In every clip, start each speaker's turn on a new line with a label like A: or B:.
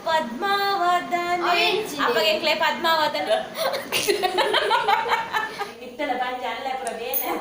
A: ಪದ್ಮಾವದನೆ ಅಪ್ಪಗೆ ಕ್ಲೇ ಪದ್ಮಾವದನ ಇತ್ತಲ ಬಂಜ ಅಲ್ಲ ಪುರ ಬೇನೆ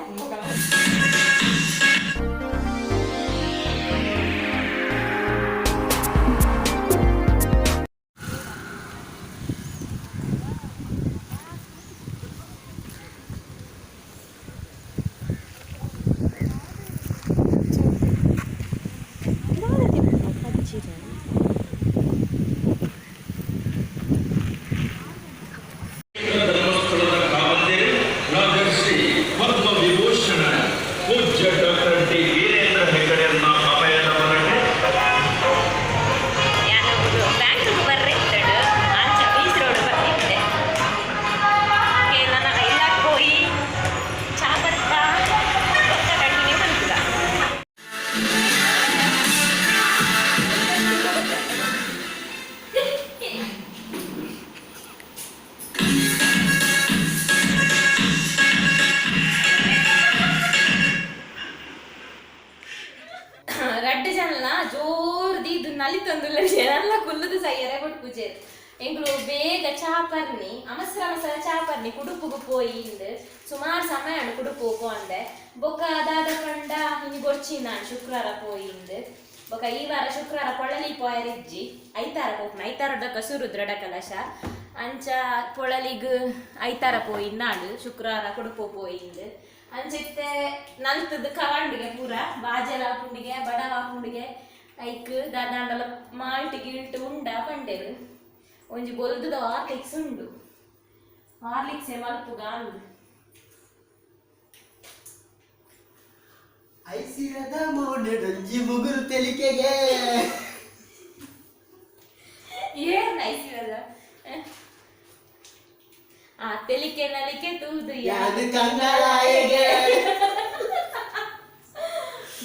A: ಎಂಗಳು ಬೇಗ ಚಾಪರ್ನಿ ಅಮಸ್ರ ಮಸಲ ಚಾಪರ್ನಿ ಕುಡುಪುಗು ಪೋಯಿಂದು ಸುಮಾರು ಸಮಯ ಕುಡುಪು ಪೋಂದೆ ಬೊಕ್ಕ ಅದಾದ ಪಂಡ ಇನ್ನು ಗೊರ್ಚಿ ನಾನು ಶುಕ್ರವಾರ ಪೋಯಿಂದು ಬೊಕ್ಕ ಈ ವಾರ ಶುಕ್ರವಾರ ಪೊಳಲಿ ಪೋಯರಿಜ್ಜಿ ಐತಾರ ಪೋಪ್ನ ಐತಾರ ಡೊಕ್ಕ ಸುರುದ್ರ ಡಕಲಶ ಅಂಚ ಪೊಳಲಿಗ್ ಐತಾರ ಪೋಯಿನ್ ನಾಡು ಶುಕ್ರವಾರ ಕುಡುಪು ಪೋಯಿಂದು ಅಂಚಿತ್ತೆ ನಲ್ತದ ಕವಾಂಡಿಗೆ ಪೂರ ಬಾಜಲ ಪುಂಡಿಗೆ ಬಡವ ಪುಂಡಿಗೆ ಐಕ್ ದಾದಾಂಡಲ ಮಾಲ್ಟ್ ಗಿಲ್ಟ್ ಉಂಡ ಪಂಡೇರು ಒಂಜಿ ಬೊಲ್ದುದ ಹಾರ್ಲಿಕ್ಸ್ ಉಂಡು ಹಾರ್ಲಿಕ್ಸ್ ಮಲ್ಪುಗ ಅಂದು
B: ಐಸಿರದ ಮೋಡಂಜಿ ಮುಗುರು ತೆಲಿಕೆಗೆ
A: ಏನ್ ಐಸಿರದ ಆ ತೆಲಿಕೆ ನಲಿಕೆ ತೂದು
B: ಯಾದು ಕಂಗಳಾಯಿಗೆ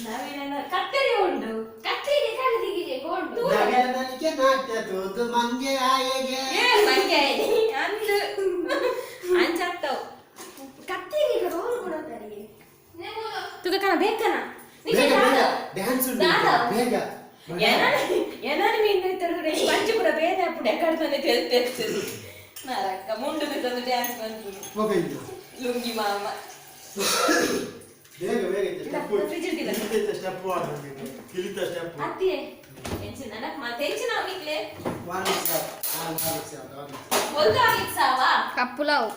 A: ನಾವೇನ ಕತ್ತರಿ ಉಂಡು ಕತ್ತರಿ ಕಳದಿಗೆ ಗೊಂಡು
B: ನಗರದನಿಕೆ ನಾಟ್ಯ ತೂದು ಮಂಗೆ ಆಯೆಗೆ
A: ಮಂಗೆ ಅಂದು ಅಂಚತ್ತವು ಕತ್ತರಿ ರೋಲ್ ಕೊಡೋದರಿಗೆ ತುಗ ಕಣ ಬೇಕನ
B: ಡ್ಯಾನ್ಸ್ ಬೇಗ
A: ಏನಾರು ಮೀನು ಇರ್ತಾರೆ ಪಂಚು ಕೂಡ ಬೇರೆ ಪುಡೆ ಕಡ್ತಾನೆ ತೆಲ್ತೇಳ್ತದೆ ನಾರಕ್ಕ ಮುಂಡುದು ತಂದು ಡ್ಯಾನ್ಸ್ ಬಂದು ಲುಂಗಿ ಮಾಮ
B: ಬೇಗ ಬೇಗ ಸ್ಟೆಪ್ ಕಿಲಿತ ಸ್ಟೆಪ್
A: ಅತ್ತಿಯೇ ಟೆನ್ಷನ್ ನನಗೆ ಮತ್ತೆ ಟೆನ್ಷನ್ ಆಗ್ಲಿಕ್ಕೆ ಒಂದು ಆಗ್ಲಿಕ್ಕೆ ಸಾವಾ
C: ಕಪ್ಪುಲಾವ್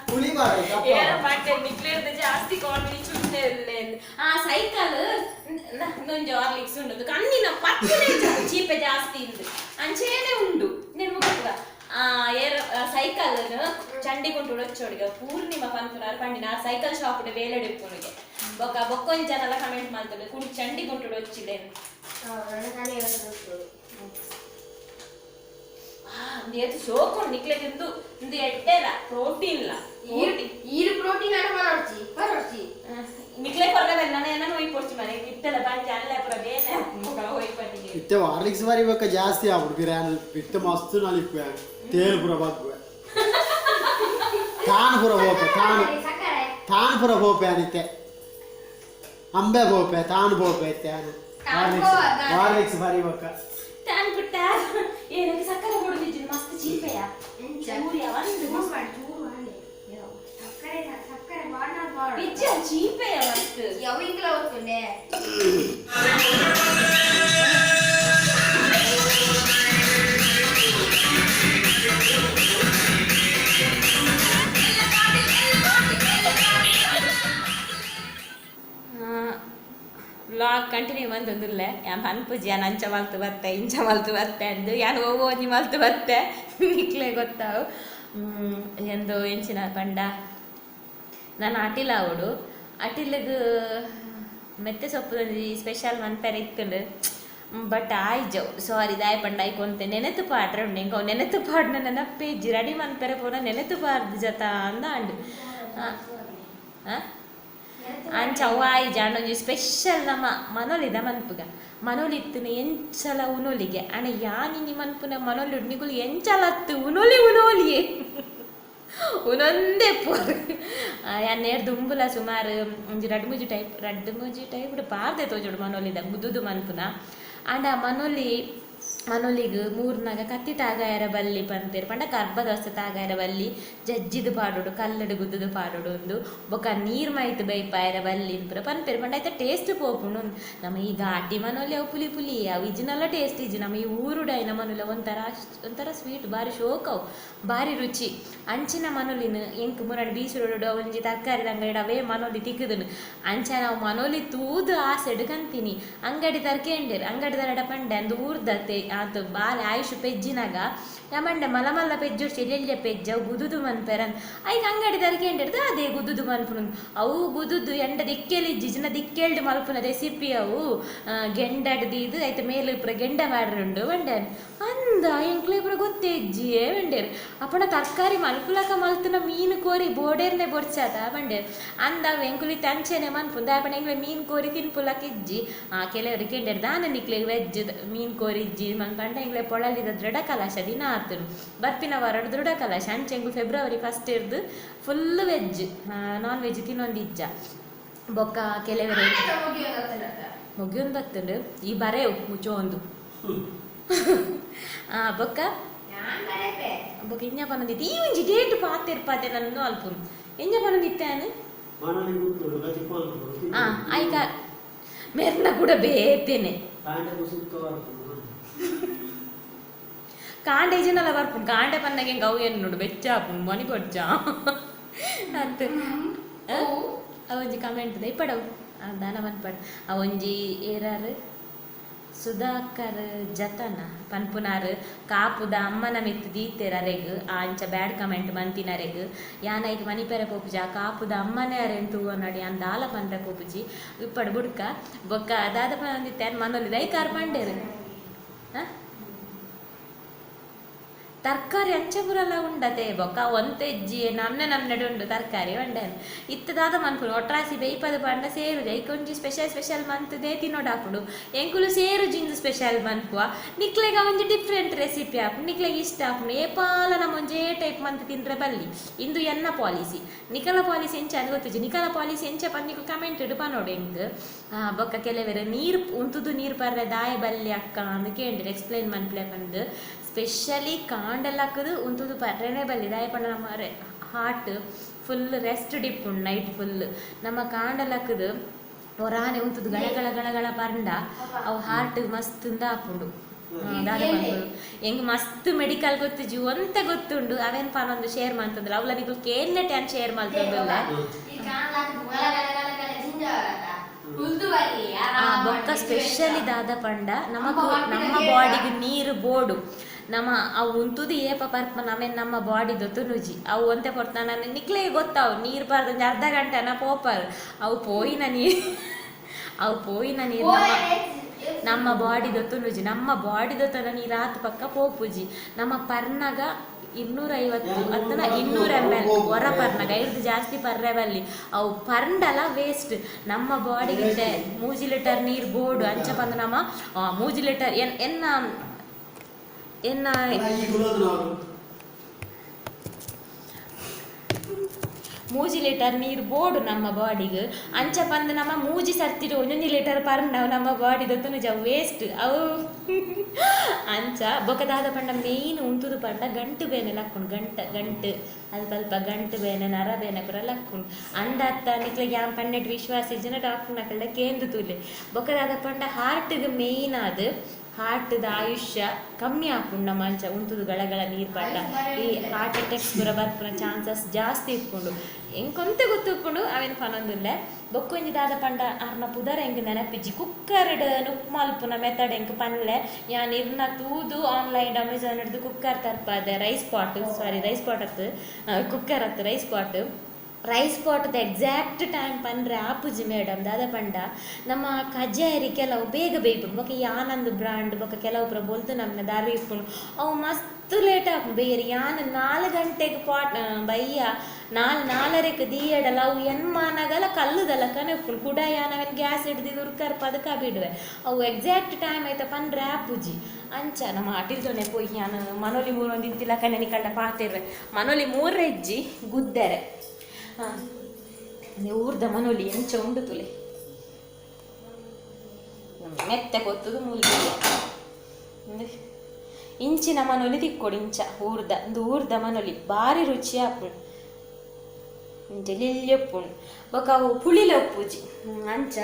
B: ಪುಲಿ ಬಾರ
A: ಏನೋ ಪಾಟೆ ನಿಕ್ಲೇರ್ದ ಜಾಸ್ತಿ ಕಾನ್ಫಿಡೆನ್ಸ್ ಚುಟ್ಟೆ ಇಲ್ಲೇ ಆ ಸೈಕಲ್ ನೊಂಜ ಆಗ್ಲಿಕ್ಕೆ ಉಂಡು ಕಣ್ಣಿನ ಪಕ್ಕನೆ ಚೀಪೆ ಜಾಸ್ತಿ ಇಂದು ಅಂಚೇನೆ ಉಂಡು నేను ముగ్గుగా సైకిల్ చండిగుంటూ వచ్చోడిగా పూర్ణిమ పంతున్నారు పండిన ఆ సైకిల్ షాప్ వేలెడుపునిಗೆ బొక్కొని జనాల కమెంట్ ಮಾಡ್ತಾರೆ ಕುಡಿ ಚಂಡಿಗುಂಟು వచ్చిದೆ ಇದು ಶೋಕೊಂಡು ನಿಕ್ಲೆಗೆ ಇದು ಎಟ್ಟೆಲ್ಲ ಪ್ರೋಟೀನ್ ಇಲ್ಲ
C: ಈರು ಪ್ರೋಟೀನ್ ಅಲ್ಲ ಬರೋಡ್ಚಿ
A: ನಿಕ್ಲೆ ಕೊರಗ ನಾನು ಏನೋ ಹೋಗಿ ಕೊಡ್ತಿ ಮನೆ ಇತ್ತಲ್ಲ ಬಾಂಜಿ ಅಲ್ಲ ಪುರ ಬೇನೆ ಹೋಗಿ ಪಟ್ಟಿಗೆ
B: ಇತ್ತೆ ಹಾರ್ಲಿಕ್ಸ್ ಬರಿಬೇಕ ಜಾಸ್ತಿ ಆಗ್ಬಿಡು ಬಿರಿಯಾನಿ ಇತ್ತೆ ಮಸ್ತ್ ನಲಿಕ್ವೆ ತೇಲ್ ಪುರ ಬಗ್ವೆ ತಾನ್ ಪುರ ಹೋಪೆ ತಾನ್ ಪುರ ಹೋಪೆ ಅನಿತ್ತೆ ಅಂಬೆ ಹೋಪೆ ತಾನ್ ಹೋಪೆ ಇತ್ತೆ ಹಾರ್ಲಿಕ್ಸ್ ಬರಿಬೇಕ
A: ತಾನ್ ಪುಟ್ಟ ಏನಕ್ಕೆ ಸಕ್ಕರೆ ಕೊಡುದಿದ್ದು ಮಸ್ತ್ ಚೀಪೆಯ ಚೂರಿಯ ಒಂದು పిచ్చా చీపే మస్త్
C: యవింగ్లో అవుతుండే
A: ವ್ಲಾಗ್ ಕಂಟಿನ್ಯೂ ಬಂದೊಂದಿಲ್ಲ ಯಾನ್ ಪನ್ಪುಜಿ ಯಾನ್ ಅಂಚ ಮಲ್ತು ಬತ್ತೆ ಇಂಚ ಮಲ್ತು ಬತ್ತೆ ಅಂದು ಯಾನ್ ಓವೋ ಒಂಜಿ ಮಲ್ತು ಬತ್ತೆ ನಿಕ್ಲೆ ಗೊತ್ತಾವು ಎಂದು ಎಂಚಿನ ಪಂಡ ನಾನು ಅಟಿಲ ಅವಡು ಅಟಿಲಿಗೆ ಮೆತ್ತೆ ಸೊಪ್ಪು ಸ್ಪೆಷಲ್ ಮನ್ಪೆರ ಇತ್ತುಂಡು ಬಟ್ ಆಯ್ಜವು ಸಾರಿ ದಾಯ ಪಂಡ ಆಯ್ಕೊಂತೆ ನೆನೆತು ಪಾಡ್ರೆ ಉಂಡು ಹೆಂಗೆ ಅವು ನೆನೆತು ಪಾಡ್ನ ನೆನಪೇಜಿ ರೆಡಿ ಮನ್ಪೆರ ಪೋನ ನೆನೆತು ಪಾಡ್ದು ಜತ ಅಂದ ಅಂಡು ಅಂಚ ಅವು ಆಯ್ಜ ಅಂಡೊಂಜಿ ಸ್ಪೆಷಲ್ ನಮ್ಮ ಮನೋಲಿದ ಮನ್ಪುಗ ಮನೋಲಿತ್ತುನ ಎಂಚಲ ಉನೋಲಿಗೆ ಅಣ್ಣ ಯಾನಿ ಮನ್ಪುನ ಮನೋಲಿ ಉಡ್ನಿಗುಲು ಎಂಚಲತ್ತು ಉನೋಲಿಯೇ ಉನೊಂದೇ ಪೋರು ಯಾನ್ನೇರು ದುಂಬುಲ ಸುಮಾರು ಒಂಜಿ ರಡ್ಮೂಜಿ ಟೈಪ್ ಪಾರ್ದೆ ತೋಜೋಡು ಮನೋಲಿದ ಮುದುದು ಮನ್ಪುನ ಆಂಡ ಮನೊಲಿಗ್ ಮೂರ್ನಾಗ ಕತ್ತಿ ತಾಗಾಯರ ಬಲ್ಲಿ ಪಂಪೇರು ಪಂಡ ಕರ್ಬದವಸ್ಥ ತಾಗಾಯರ ಬಲ್ಲಿ ಜಜ್ಜಿದು ಪಾಡೋಡು ಕಲ್ಲಡು ಗುದ್ದುದು ಪಾಡೋಡು ಒಂದು ಬೊಕ ನೀರ್ ಮೈತು ಬೈಪಾಯರ ಬಲ್ಲಿ ಪುರ ಪಂಪೇರು ಪಂಡ ಐತೆ ಟೇಸ್ಟ್ ಪೋಪುಂಡು ನಮ್ಮ ಈ ಘಾಟಿ ಮನೊಲಿ ಅವು ಪುಲಿ ಪುಲಿ ಅವು ಇಜ್ಜಿನೆಲ್ಲ ಟೇಸ್ಟ್ ಇಜ್ಜಿ ನಮ್ಮ ಈ ಊರುಡೈನ ಮನೊಲಿ ಒಂಥರ ಸ್ವೀಟ್ ಭಾರಿ ಶೋಕ್ ಅವು ಭಾರಿ ರುಚಿ ಅಂಚಿನ ಮನೊಲಿನ ಎಂಕ್ ಮುರಣ ಬೀಸುರೋಡು ಒಂಜಿ ತರಕಾರಿ ಅಂಗಡಿ ಅವೇ ಮನೊಲಿ ತಿಕ್ಕುದುನು ಅಂಚ ನಾವು ಮನೊಲಿ ತೂದು ಆಸೆಡು ಕಂತೀನಿ ಅಂಗಡಿ ತರ್ಕೇಂಡೇರು ಅಂಗಡಿ ತರಡ ಪಂಡೆ ಅಂದು ಊರ್ದತ್ತೆ ಅದು ಬಾಲೆ ಆಯುಷ್ ಪೆಜ್ಜಿನಾಗ ಯಮಂಡೆ ಮಲ್ಲ ಪೆಜ್ಜು ಚೆಲ್ಲೆಲ್ಲೆ ಪೆಜ್ಜ ಅವು ಗುದುದು ಮನ್ಪೆರನ್ ಐಗ ಅಂಗಡಿ ತರ್ಕೇಂಡಿರ್ದು ಅದೇ ಗುದುದು ಮನ್ಪುನು ಅವು ಗುದುದು ಎಂಡ ದಿಕ್ಕೆಲಿಜ್ಜಿ ಜಿನ ದಿಕ್ಕೆಲ್ಡು ಮಲ್ಪುನ ರೆಸಿಪಿ ಅವು ಗೆಂಡಡ್ದು ಇದು ಆಯ್ತು ಮೇಲೆ ಇಪ್ಪರ ಗೆಂಡ ಮಾಡ್ರುಂಡು ಬಂಡೇನು ಅಂದ ಎಂಕ್ಲೆ ಇಬ್ಬರು ಗೊತ್ತೇಜ್ಜಿಯೇ ಬಂಡೇರು ಅಪ್ಪಣ ತರಕಾರಿ ಮಲ್ಪುಲಕ ಮಲ್ತುನ ಮೀನು ಕೋರಿ ಬೋಡೇರ್ನೆ ಬೊಡ್ಸಾದ ಬಂಡೇರು ಅಂದ ಎಂಕುಲಿ ತಂಚೆನೆ ಮನ್ಪುಂದ ಅಪ್ಪಣ ಎಂಗ್ಲೆ ಮೀನು ಕೋರಿ ತಿನ್ಪುಲಕ ಇಜ್ಜಿ ಕೆಲವರು ಕೇಂಡೇರು ದಾನ ನಿಕ್ಲೆ ವೆಜ್ ಮೀನು ಕೋರಿ ಇಜ್ಜಿ ಮನ್ಪಂಡ ಎಂಗ್ಲೆ ಪೊಳಲಿದ ದೃಢ ಕಲಾಶ ದಿನ ಆತನು ಬರ್ಪಿನ ವಾರ ದೃಢ ಕಲಾಶ ಅಂಚೆಂಗು ಫೆಬ್ರವರಿ 1 ಇರ್ದು ಫುಲ್ ವೆಜ್ ನಾನ್ ವೆಜ್ ತಿನ್ನೊಂದು ಇಜ್ಜ ಬೊಕ್ಕ ಕೆಲವರು ಮುಗಿಯೊಂದು ಬತ್ತುಂಡು ಈ ಬರೇವು ಮುಚ್ಚೋಂದು ಬೊಕ್ಕ ಬೊಕ್ಕ ಇಂಜ ಪನೊಂದಿತ್ತು ಈ ಒಂಜಿ ಡೇಟ್ ಪಾತೆ ನನ್ನ ಅಲ್ಪುನು ಎಂಜ ಪನೊಂದಿತ್ತಾನು ಆಯ್ಕ ಮೆರ್ನ ಕೂಡ ಬೇತೇನೆ ಕಾಂಡೆ ಜನಲ್ಲ ಬರ್ಪುಂಡು ಕಾಂಡೆ ಪನ್ನಗೆ ಗವು ಏನು ನೋಡು ಬೆಚ್ಚ ಹಾಪುಂಡು ಮನಿ ಕೊಡ್ಚ ಅತ್ತು ಅವೊಂಜಿ ಕಮೆಂಟ್ ಇಪ್ಪಡವು ದಾನ ಮನ್ಪಡ್ ಅವೊಂಜಿ ಏರಾರು ಸುಧಾಕರ್ ಜತನ ಪನ್ಪುನಾರ್ ಕಾಪುದ ಅಮ್ಮನ ಮಿತ್ತು ದೀತೆರ್ ಅರೆಗ್ ಅಂಚ ಬ್ಯಾಡ್ ಕಮೆಂಟ್ ಮಂತಿನರೆಗ್ ಯಾನೈಕ್ ಮನಿಪೆರೆ ಪೋಪುಜಿ ಆ ಕಾಪುದ ಅಮ್ಮನೇ ಅರೆಂತು ನೋಡಿ ಅಂದ ಆಲ ಪನ್ರೆ ಪೋಪುಜಿ ಇಪ್ಪಡು ಬುಡ್ಕ ಬೊಕ್ಕ ದಾದ ಪಂದಿತ್ತೆ ಮನೊಲಿ ರೈಕಾರ್ ಪಂಡೇರು ತರಕಾರಿ ಅಂಚಪುರಲ್ಲ ಉಂಡತೆ ಬೊಕ್ಕ ಒಂತೆಜ್ಜಿ ನಮ್ನೆ ಉಂಡು ತರಕಾರಿ ಒಂಡೇನು ಇತ್ತದಾದ ಮನ್ಪುಡು ಒಟ್ರಾಸಿ ಬೇಯ್ಪದ ಪಂಡ ಸೇರು ಐಕೊಂಜಿ ಸ್ಪೆಷಲ್ ಮಂತದೇ ತಿನ್ನೋಡಾಪುಡು ಎಂಕುಲು ಸೇರು ಜಿಂದು ಸ್ಪೆಷಲ್ ಮನ್ಪುವ ನಿಕ್ಲೆಗ ಒಂಜಿ ಡಿಫ್ರೆಂಟ್ ರೆಸಿಪಿ ಆಪುಂಡು ನಿಕ್ಲೆಗೆ ಇಷ್ಟ ಆಪುಂಡು ಏಪಾಲ ನಮ್ಮ ಒಂಜೇ ಟೈಪ್ ಮಂತ್ ತಿಂದ್ರೆ ಬಲ್ಲಿ ಇಂದು ಎನ್ನ ಪಾಲಿಸಿ ನಿಕಲ ಪಾಲಿಸಿ ಎಂಚ ಅದು ಗೊತ್ತಿಜ್ಜಿ ನಿಕಲ ಪಾಲಿಸಿ ಎಂಚ ಪಂದಿಕು ಕಮೆಂಟ್ ಇಡು ಪನೋಡು ಎಂಕ್ ಬೊಕ್ಕ ಕೆಲವರು ನೀರು ಉಂತುದು ನೀರು ಪರ್ರೆ ದಾಯ ಬಲ್ಲಿ ಅಕ್ಕ ಅಂದು ಕೇಂದ್ರ ಎಕ್ಸ್ಪ್ಲೇನ್ ಮನ್ಪ್ಲೆ ಬಂದು ಸ್ಪೆಷಲಿ ಕಾಂಡೆಲ್ಲಕ್ಕದು ಉಂತುದು ಪರ್ರೆನೆ ಬಲ್ಲಿ ದಾಯ ಪಂಡ ನಮ್ಮ ಹಾರ್ಟ್ ಫುಲ್ ರೆಸ್ಟ್ ಡಿಪ್ ಉಂಡು ನೈಟ್ ಫುಲ್ ನಮ್ಮ ಕಾಂಡೆಲ್ಲಕ್ಕದು ಒರಾನೆ ಉಂತುದು ಗಳಗಳ ಪಂಡ ಅವು ಹಾರ್ಟ್ ಮಸ್ತ್ ಹಾಪುಂಡು ದಾದ ಪಂಪುಡು ಎಂಗ್ ಮಸ್ತ್ ಮೆಡಿಕಲ್ ಗೊತ್ತಿಜ್ಜಿ ಒಂತೆ ಗೊತ್ತುಂಡು ಅವೇನ್ ಪಾನೊಂದು ಶೇರ್ ಮಾಡ್ತಂದ್ರೆ ಅವಳ ನಿಗಳು ಕೇನ್ನೆ ಟ್ಯಾನ್ ಶೇರ್ ಮಾಡ್ತಂದಿಲ್ಲ ಬೊಕ್ಕ ಸ್ಪೆಷಲಿ ದಾದ ಪಂಡ ನಮ್ಮ ಬಾಡಿಗೆ ನೀರು ಬೋಡು ನಮ್ಮ ಅವು ಉಂತುದು ಏಪ ಪರ್ಪ ನಮ್ಮ ಬಾಡಿದು ತುನುಜಿ ಅವು ಒಂತೆ ಕೊಡ್ತಾನ ನಿಕ್ಲೇ ಗೊತ್ತಾವು ನೀರು ಬರ್ದಂಜ ಅರ್ಧ ಗಂಟೆ ನಾ ಪೋಪರ್ ಅವು ಪೋಯಿನ ನೀರು ನಮ್ಮ ಬಾಡಿದು ತುನುಜಿ ನಮ್ಮ ಬಾಡಿದು ತನ ನೀರು ಆತು ಪಕ್ಕ ಪೋಪುಜಿ ನಮ್ಮ ಪರ್ನಗ 250 ಅದನ್ನ 200 ml ಹೊರ ಪರ್ನಗ ಇರ್ದು ಜಾಸ್ತಿ ಪರ್ರೆ ಬಲ್ಲಿ ಅವು ಪರ್ಂಡಲ ವೇಸ್ಟ್ ನಮ್ಮ ಬಾಡಿಗೆ 3 ಲೀಟರ್ ನೀರು ಬೋಡು ಅಂಚ ಬಂದು ನಮ್ಮ 3 ಲೀಟರ್ ಎನ್ನ 3 ಲೀಟರ್ ನೀರು ಬೋಡು ನಮ್ಮ ಬಾಡಿಗೆ ಅಂಚ ಬಂದು ನಮ್ಮ 3 ಸರ್ತಿಡು 1 ಲೀಟರ್ ಪರ್ಂಡವು ನಮ್ಮ ಬಾಡಿದು ತುನುಜ ವೇಸ್ಟ್ ಅವು ಅಂಚ ಬೊಕದಾದ ಪಂಡ ಮೇಯ್ನ್ ಉಂತುದು ಪಂಡ ಗಂಟು ಬೇನೆ ಲಕ್ಕುಂಡು ಗಂಟು ಅದು ಸ್ವಲ್ಪ ಗಂಟು ಬೇನೆ ನರ ಬೇನೆ ಪುರ ಲಕ್ಕುಂಡು ಅಂದತ್ತ ನಿಕ್ಲೆಗೆ ಯಾನ್ ಪಂಡೆಟ್ ವಿಶ್ವಾಸ ಇಜ್ಜನ ಡಾಕ್ಟರ್ ನಕಲ್ಡ ಕೇಂದು ತೂಲೆ ಬೊಕದಾದ ಪಂಡ ಹಾರ್ಟ್ಗೆ ಮೇಯ್ನ್ ಅದು ಹಾರ್ಟ್ದ ಆಯುಷ್ಯ ಕಮ್ಮಿ ಆಪುಂಡು ನಮ್ಮ ಅಂಚ ಉಂತುದು ಗಳಗಳ ನೀರು ಪಂಡ ಈ ಹಾರ್ಟ್ ಅಟ್ಯಾಕ್ಸ್ ಪುರ ಬರ್ಪುನ ಚಾನ್ಸಸ್ ಜಾಸ್ತಿ ಇಪ್ಕೊಂಡು ಎಂಕೊಂತೆ ಗೊತ್ತಿಪ್ಕೊಂಡು ಅವೇನು ಪನೊಂದಿಲ್ಲ ಬೊಕ್ಕೊಂಜಿ ದಾದ ಪಂಡ ಅರ್ನ ಪುದರ ಹೆಂಗೆ ನೆನಪಿಜ್ಜಿ ಕುಕ್ಕರ್ಡ್ ನುಕ್ ಮಲ್ಪುನ ಮೆಥಡ್ ಹೆಂಗೆ ಪನ್ಲೆ ಯಾನ್ ಇರ್ನ ತೂದು ಆನ್ಲೈನ್ ಅಮೆಝಾನ್ ಹಿಡ್ದು ಕುಕ್ಕರ್ ತರ್ಪದೆ ರೈಸ್ ಪಾಟ್ ಅತ್ತು ಕುಕ್ಕರ್ ಅತ್ತು ರೈಸ್ ಪಾಟ್ದ ಎಕ್ಸಾಕ್ಟ್ ಟೈಮ್ ಪಂಡ್ರೆ ಆಪುಜಿ ಮೇಡಮ್ ದಾದ ಪಂಡ ನಮ್ಮ ಕಜ್ಜಾಯರಿ ಕೆಲವು ಬೇಗ ಬೇಯ್ಪುಂಡು ಬೊಕ್ಕ ಯಾನಂದು ಬ್ರಾಂಡ್ ಬೊಕ್ಕ ಕೆಲವು ಪುರ ಬೊಲ್ತು ನಮ್ಮನ್ನ ದಾರಿ ಇಪ್ಪುಂಡು ಅವು ಮಸ್ತ್ ಲೇಟ್ ಆಪುಂಡು ಬೇರೆ ಯಾನ್ 4 ಗಂಟೆಗೆ ಪಾಟ್ ಬಯ್ಯ 4:30ಕ್ಕೆ ದೀಯಡಲ್ಲ ಅವು ಎನ್ಮಾನಗಲ ಕಲ್ಲುದಲ್ಲ ಕನೆಪ್ಪುಂಡು ಕುಡ ಯಾನವೇನು ಗ್ಯಾಸ್ ಹಿಡ್ದಿದ್ದು ಉರ್ಕರ್ ಪದಕ ಬಿಡುವೆ ಅವು ಎಕ್ಸಾಕ್ಟ್ ಟೈಮ್ ಆಯ್ತಾ ಪಂಡ್ರೆ ಆಪುಜಿ ಅಂಚ ನಮ್ಮ ಅಟಿಲ್ದೊನೆ ಪೋಯಿ ಯಾನು ಮನೋಲಿ 3 ಇತ್ತಿಲ್ಲ ಕಣ್ಣನಿ ಕಳ್ಳ ಪಾತಿರ್ವೆ ಮನೋಲಿ 3 ಹೆಜ್ಜಿ ಗುದ್ದೆರೆ ಊರ್ದ ಮನೋಲಿ ಎಂಚ ಉಂಡು ತುಲೆ ಮೆತ್ತೆ ಕೊತ್ತದು ಮುಲ್ಗಿಗೆ ಇಂಚಿನ ಮನೊಲಿ ತಿಕ್ಕೊಡಿ ಇಂಚ ಊರ್ದ ಮನೊಲಿ ಭಾರಿ ರುಚಿ ಆಪುಂಡು ಇಂಚ ಲಿಲ್ಯಪ್ಪುಂಡು ಬೊಕ ಅವು ಪುಳಿಲ ಉಪ್ಪುಜಿ ಅಂಚ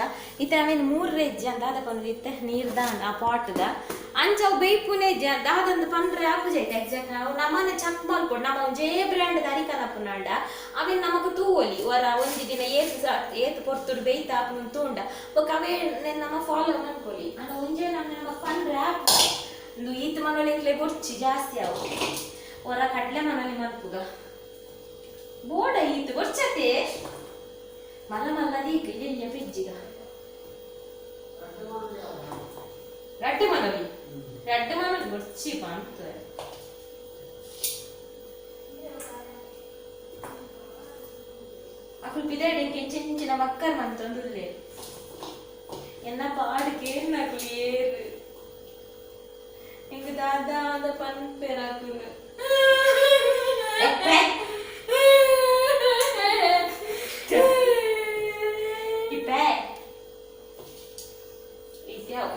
A: ಇತ್ತೆ ಅವೇನು 3 ಹೆಜ್ಜೆ ಅಂತ ಅದ ಪಂದು ಇತ್ತೆ ನೀರ್ದ ಆ ಪಾಟ್ದ ಅಂಚ ಅವು ಬೇಯ್ಪುನೆ ಹೆಜ್ಜೆ ಅಂತ ಅದೊಂದು ಪಂಡ್ರೆ ಆಪುಜೈತೆ ಎಕ್ಸಾಕ್ಟ್ ಅವು ನಮ್ಮನೆ ಚಕ್ ಮಲ್ಪೊಡು ನಮ್ಮ ಜೇ ಬ್ರ್ಯಾಂಡ್ ಅರಿಕನ ಪುನಾಂಡ ಅವೇನು ನಮಕ್ ತೂವೊಲಿ ವರ ಒಂದು ದಿನ ಏತು ಪೊರ್ತುಡು ಬೇಯ್ತ ಆಪುನು ತೂಂಡ ಬೊಕ ಅವೇ ನಮ್ಮ ಫಾಲೋ ಮನ್ಕೊಲಿ ಅಣ್ಣ ಒಂಜೆ ನಮ್ಮ ಪಂಡ್ರೆ ಆಪು ಒಂದು ಈತ ಮನೊಲಿಂಗ್ಲೆ ಬೊರ್ಚಿ ಜಾಸ್ತಿ ಅವು ಹೊರ ಕಡ್ಲೆ ಮನೊಲಿ ಮಲ್ಪುಗ ಬೋಡ ಈತು ಬೊರ್ಚತೆ ಮಲ್ಲ ದೀಕ ಇಲ್ಲಿ ಫ್ರಿಜ್ಜಿಗ ರಡ್ಡು ಮನೊಲಿ ಬೊರ್ಚಿ ಪಾಂತ ಅಕುಲ್ ಪಿದಾಡಿ ಚಿಂಚಿನ ಮಕ್ಕರ್ ಮಂತೊಂದುಲ್ಲೆ ಎನ್ನ ಪಾಡು ಕೇರ್ನಕುಲು ಏರು ಎಂಗ್ ದಾದ ಪನ್ಪೆರಾಕುಲು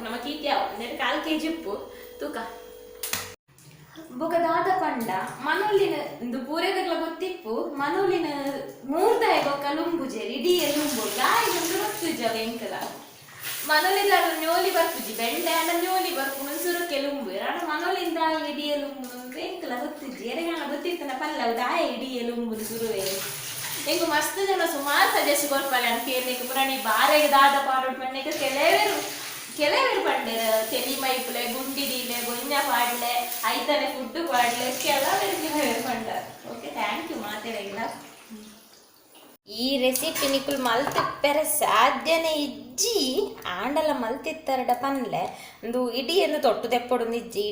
A: ನಮಕ್ ಈತ್ಯಾವ 4 kg ಉಪ್ಪು ತೂಕ ಬೊಕದಾದ ಪಂಡ ಮನೋಲಿನ ಒಂದು ಪೂರೆಗಲ ಗೊತ್ತಿಪ್ಪು ಮನೋಲಿನ 3 ದಾಯ ಬೊಕ ಲುಂಬುಜೆರಿ ಇಡೀ ಲುಂಬು ದಾಯಿಗೊಂದು ರೊತ್ತುಜವ ಎಂಕಲ ಮನೋಲಿಂದ ನ್ಯೋಲಿ ಬರ್ಪುಜಿ ಬೆಂಡೆ ಅಂಡ ನ್ಯೋಲಿ ಬರ್ಪುನು ಸುರುಕೆ ಲುಂಬು ಅಡ ಮನೋಲಿಂದ ಇಡೀ ಲುಂಬು ಎಂಕಲ ಗೊತ್ತುಜಿ ಎರೆಗಾಣ ಗೊತ್ತಿತ್ತನ ಪಲ್ಲವು ದಾಯ ಇಡೀ ಲುಂಬು ಸುರುವೆ ಎಂಗು ಮಸ್ತ್ ಜನ ಸುಮಾರು ಸಜೆಸ್ಟ್ ಕೊರ್ಪಲೆ ಅಂತ ಕೇಳಿಕ್ಕೆ ಪುರಾಣಿ ಬಾರೆಗೆ ದಾದ ಪಾಡೋಡ್ ಪಣ್ಣೆಗೆ ಕೆಲವೇರು ಪಂಡೇರು ತೆಲಿ ಮೈಪ್ಲೆ ಗುಂಡಿಡಿಲೆ ಗೊಂಜ ಪಾಡ್ಲೆ ಐತನೆ ಫುಡ್ ಪಾಡ್ಲೆ ಕೆಲವೇರು ಪಂಡ ಓಕೆ ಥ್ಯಾಂಕ್ ಯು ಮಾತೇವೆಲ್ಲ ಈ ರೆಸಿಪಿ ನಿಕುಲ್ ಮಲ್ತಿಪ್ಪೆರೆ ಸಾಧ್ಯನೇ ಇಜ್ಜಿ ಆಂಡಲ ಮಲ್ತಿತ್ತರಡ ಪನ್ಲೆ ಒಂದು ಇಡಿಯನ್ನು ತೊಟ್ಟು ದೆಪ್ಪೊಡು ನಿಜ್ಜಿ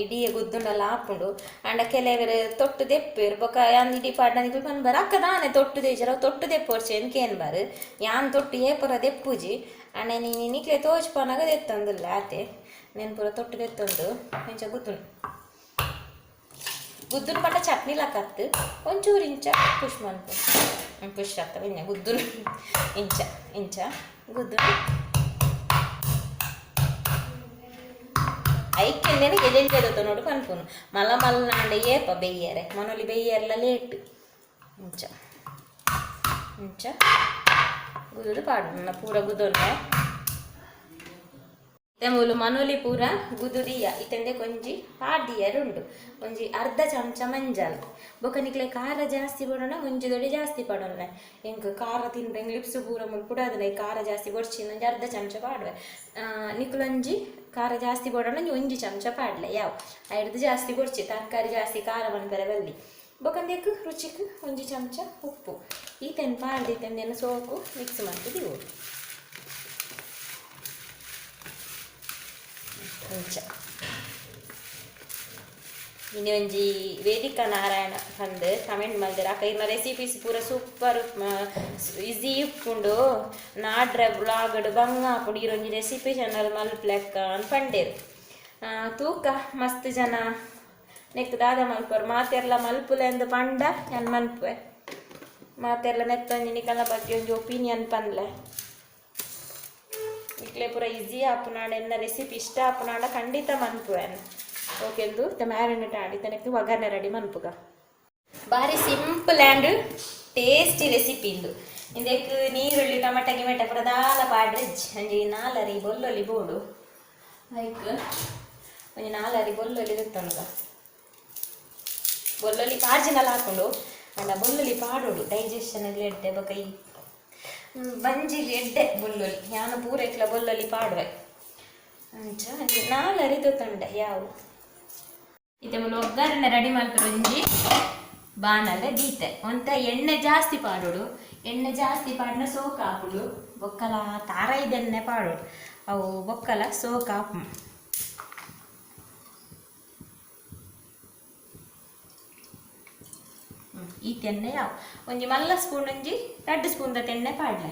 A: ಇಡಿಯ ಗುದ್ದುಂಡಲ್ಲ ಹಾಪುಂಡು ಅಂಡ ಕೆಲವರು ತೊಟ್ಟು ದೆಪ್ಪೇರು ಬೊಕ ಯಾನ್ ಇಡಿ ಪಾಡ್ನ ನಿಕುಲ್ ಪನ್ಬಾರ ಅಕ್ಕದಾನೆ ತೊಟ್ಟು ದೇಜರ ತೊಟ್ಟು ದೆಪ್ಪೋರ್ಚೆ ಎನ್ಕೇನ್ ಬಾರು ಯಾನ್ ತೊಟ್ಟು ಏಪುರ ದೆಪ್ಪುಜಿ ಅಂಡ ನೀನು ನಿಕ್ಲೆ ತೋಚ್ಪನಾಗ ದೆತ್ತಂದುಲ್ಲ ಆತೆ నేను ಪೂರ ತೊಟ್ಟು ದೆತ್ತೊಂದು ಇಂಚ ಗುದ್ದುನ ಪಟ್ಟ ಚಟ್ನಿ ಲಕ್ಕತ್ತು ಒಂಚೂರು ಇಂಚ ಪುಷ್ ಮನ್ಪು ಪುಷ್ ಆಗ್ತವೆ ಇನ್ನ ಗುದ್ದುನ ಇಂಚ ಗುದ್ದುನ ಐಕ್ಯಂದೇನೆ ಗೆಜೆಂಜೆದತ್ತ ನೋಡು ಪನ್ಪುನು ಮಲ್ಲ ಏಪ ಬೆಯ್ಯರೆ ಮನೋಲಿ ಬೆಯ್ಯರ್ಲ ಲೇಟ್ ಇಂಚ ಗುದ್ದು ಪಾಡು ಪೂರ ಗುದ್ದೊಂಡೆ ತೆಮೂಲು ಮನೋಲಿ ಪೂರ ಗುದುದಿಯ ಇತಂದೆ ಕೊಂಜಿ ಪಾಡ್ದಿಯರುಂಡು ಒಂಜಿ ಅರ್ಧ ಚಮಚ ಮಂಜಲ್ ಬೊಕನಿಕ್ಲೆ ಖಾರ ಜಾಸ್ತಿ ಪಡೋಣ ಒಂಜಿ ದೊಡ್ಡ ಜಾಸ್ತಿ ಪಡೋಣ ಎಂಕ್ ಖಾರ ತಿಂದ್ರೆ ಲಿಪ್ಸ್ ಪೂರ ಮುಲ್ಪುಡಾದ್ರೆ ಖಾರ ಜಾಸ್ತಿ ಬೊಡ್ಚಿನ ಒಂಜಿ ಅರ್ಧ ಚಮಚ ಪಾಡುವೆ ನಿಕ್ಲೊಂಜಿ ಖಾರ ಜಾಸ್ತಿ ಪಡೋಣ ಒಂಜಿ ಚಮಚ ಪಾಡ್ಲೆ ಯಾವ ಐದು ಜಾಸ್ತಿ ಬೊಡ್ಚಿ ತರಕಾರಿ ಜಾಸ್ತಿ ಖಾರ ಬಂದರೆ ಬಲ್ಲಿ ಬೊಕಂದೇಕು ರುಚಿಕ್ ಒಂಜಿ ಚಮಚ ಉಪ್ಪು ಈತೆನ್ ಪಾಡ್ದು ಇತಂದೇನು ಸೋಕು ಮಿಕ್ಸ್ ಮಾಡ್ತಿದ್ದೀವಿ ಇನ್ನು ಒಂಜಿ ವೇದಿಕಾ ನಾರಾಯಣ ಬಂದು ಕಮೆಂಟ್ ಮಾಡಿದ್ರೆ ಅಕ್ಕ ಇನ್ನ ರೆಸಿಪೀಸ್ ಪೂರ ಸೂಪರ್ ಈಸಿ ಉಪ್ಪುಂಡು ನಾಡ್ರೆ ಬ್ಲಾಗಡ್ ಬಂಗ ಹಾಕೊಂಡು ಇರೊಂಜಿ ರೆಸಿಪಿ ಚಾನಲ್ ಮಲ್ಪ್ಲೆಕ್ಕ ಅನ್ಪಂಡೇರು ತೂಕ ಮಸ್ತ್ ಜನ ನೆಕ್ ದಾದ ಮಲ್ಪರು ಮಾತೆರ್ಲ ಮಲ್ಪುಲೆ ಎಂದು ಪಂಡ ನಾನು ಮನ್ಪುವೆ ಮಾತೆರ್ಲ ನೆತ್ತೊಂಜಿ ನಿಕಲ ಬಗ್ಗೆ ಒಂಜಿ ಒಪಿನಿಯನ್ ಪನ್ಲೆ ಇಕ್ಲೆ ಪೂರ ಈಸಿ ಆಪುನಾಡ ಎನ್ನ ರೆಸಿಪಿ ಇಷ್ಟ ಆಪುನಾಡ ಖಂಡಿತ ಮನ್ಪುವೆನ್ ಓಕೆಂದು ಮ್ಯಾರಿನೇಟ್ ಆಡಿ ತನಕ ಒಗ್ಗರಣೆ ರೆಡಿ ಮನ್ಪುಗ ಭಾರಿ ಸಿಂಪಲ್ ಆ್ಯಂಡ್ ಟೇಸ್ಟಿ ರೆಸಿಪಿ ಇಂದು ಇದಕ್ಕೆ ನೀರುಳ್ಳಿ ಟೊಮೆಟೊ ಗಿಮೆಟೊ ಪ್ರಧಾನ ಪಾಡ್ರಿಜ್ ಒಂಜಿ 4 ಬೊಲ್ಲೊಲಿ ಬೋಡು ಲೈಕ್ ಒಂಜಿ 4 ಬೊಲ್ಲೊಲಿ ತೆತ್ತೊಂದು ಬೊಲ್ಲೊಲಿ ಪಾರ್ಜಿನಲ್ಲ ಹಾಕೊಂಡು ಅಂಡ ಬೊಲ್ಲೊಲಿ ಪಾಡೋಡು ಡೈಜೆಷನ್ ಎಡ್ಡೆ ಬೊಕ ಈ ಬಂಜಿಲಿ ಎಡ್ಡೆ ಬೊಲ್ಲೊಲಿ ಯಾನು ಪೂರೈಕ್ಲ ಬೊಲ್ಲೊಲಿ ಪಾಡುವೆ ಅಂಚ 4 ತೆತ್ತೊಂಡೆ ಯಾವ ಇತ್ತೆ ಮುಲು ಒಗ್ಗರಣೆ ರೆಡಿ ಮಲ್ಪರೊಂಜಿ ಬಾಣಲೆ ದೀತೆ ಒಂತ ಎಣ್ಣೆ ಜಾಸ್ತಿ ಪಾಡೋಡು ಎಣ್ಣೆ ಜಾಸ್ತಿ ಪಾಡಿನ ಸೋಕು ಹಾಕುಡು ಬೊಕ್ಕಲ ತಾರೈದೆಣ್ಣೆ ಪಾಡೋಡು ಅವು ಬೊಕ್ಕಲ ಸೋಕು ಹಾಕು ಈ ತೆಣ್ಣೆ ಯಾವ ಒಂಜಿ ಮಲ್ಲ ಸ್ಪೂನ್ ಒಂಜಿ 2 ಸ್ಪೂನ್ದ ತೆಣ್ಣೆ ಪಾಡ್ಲೆ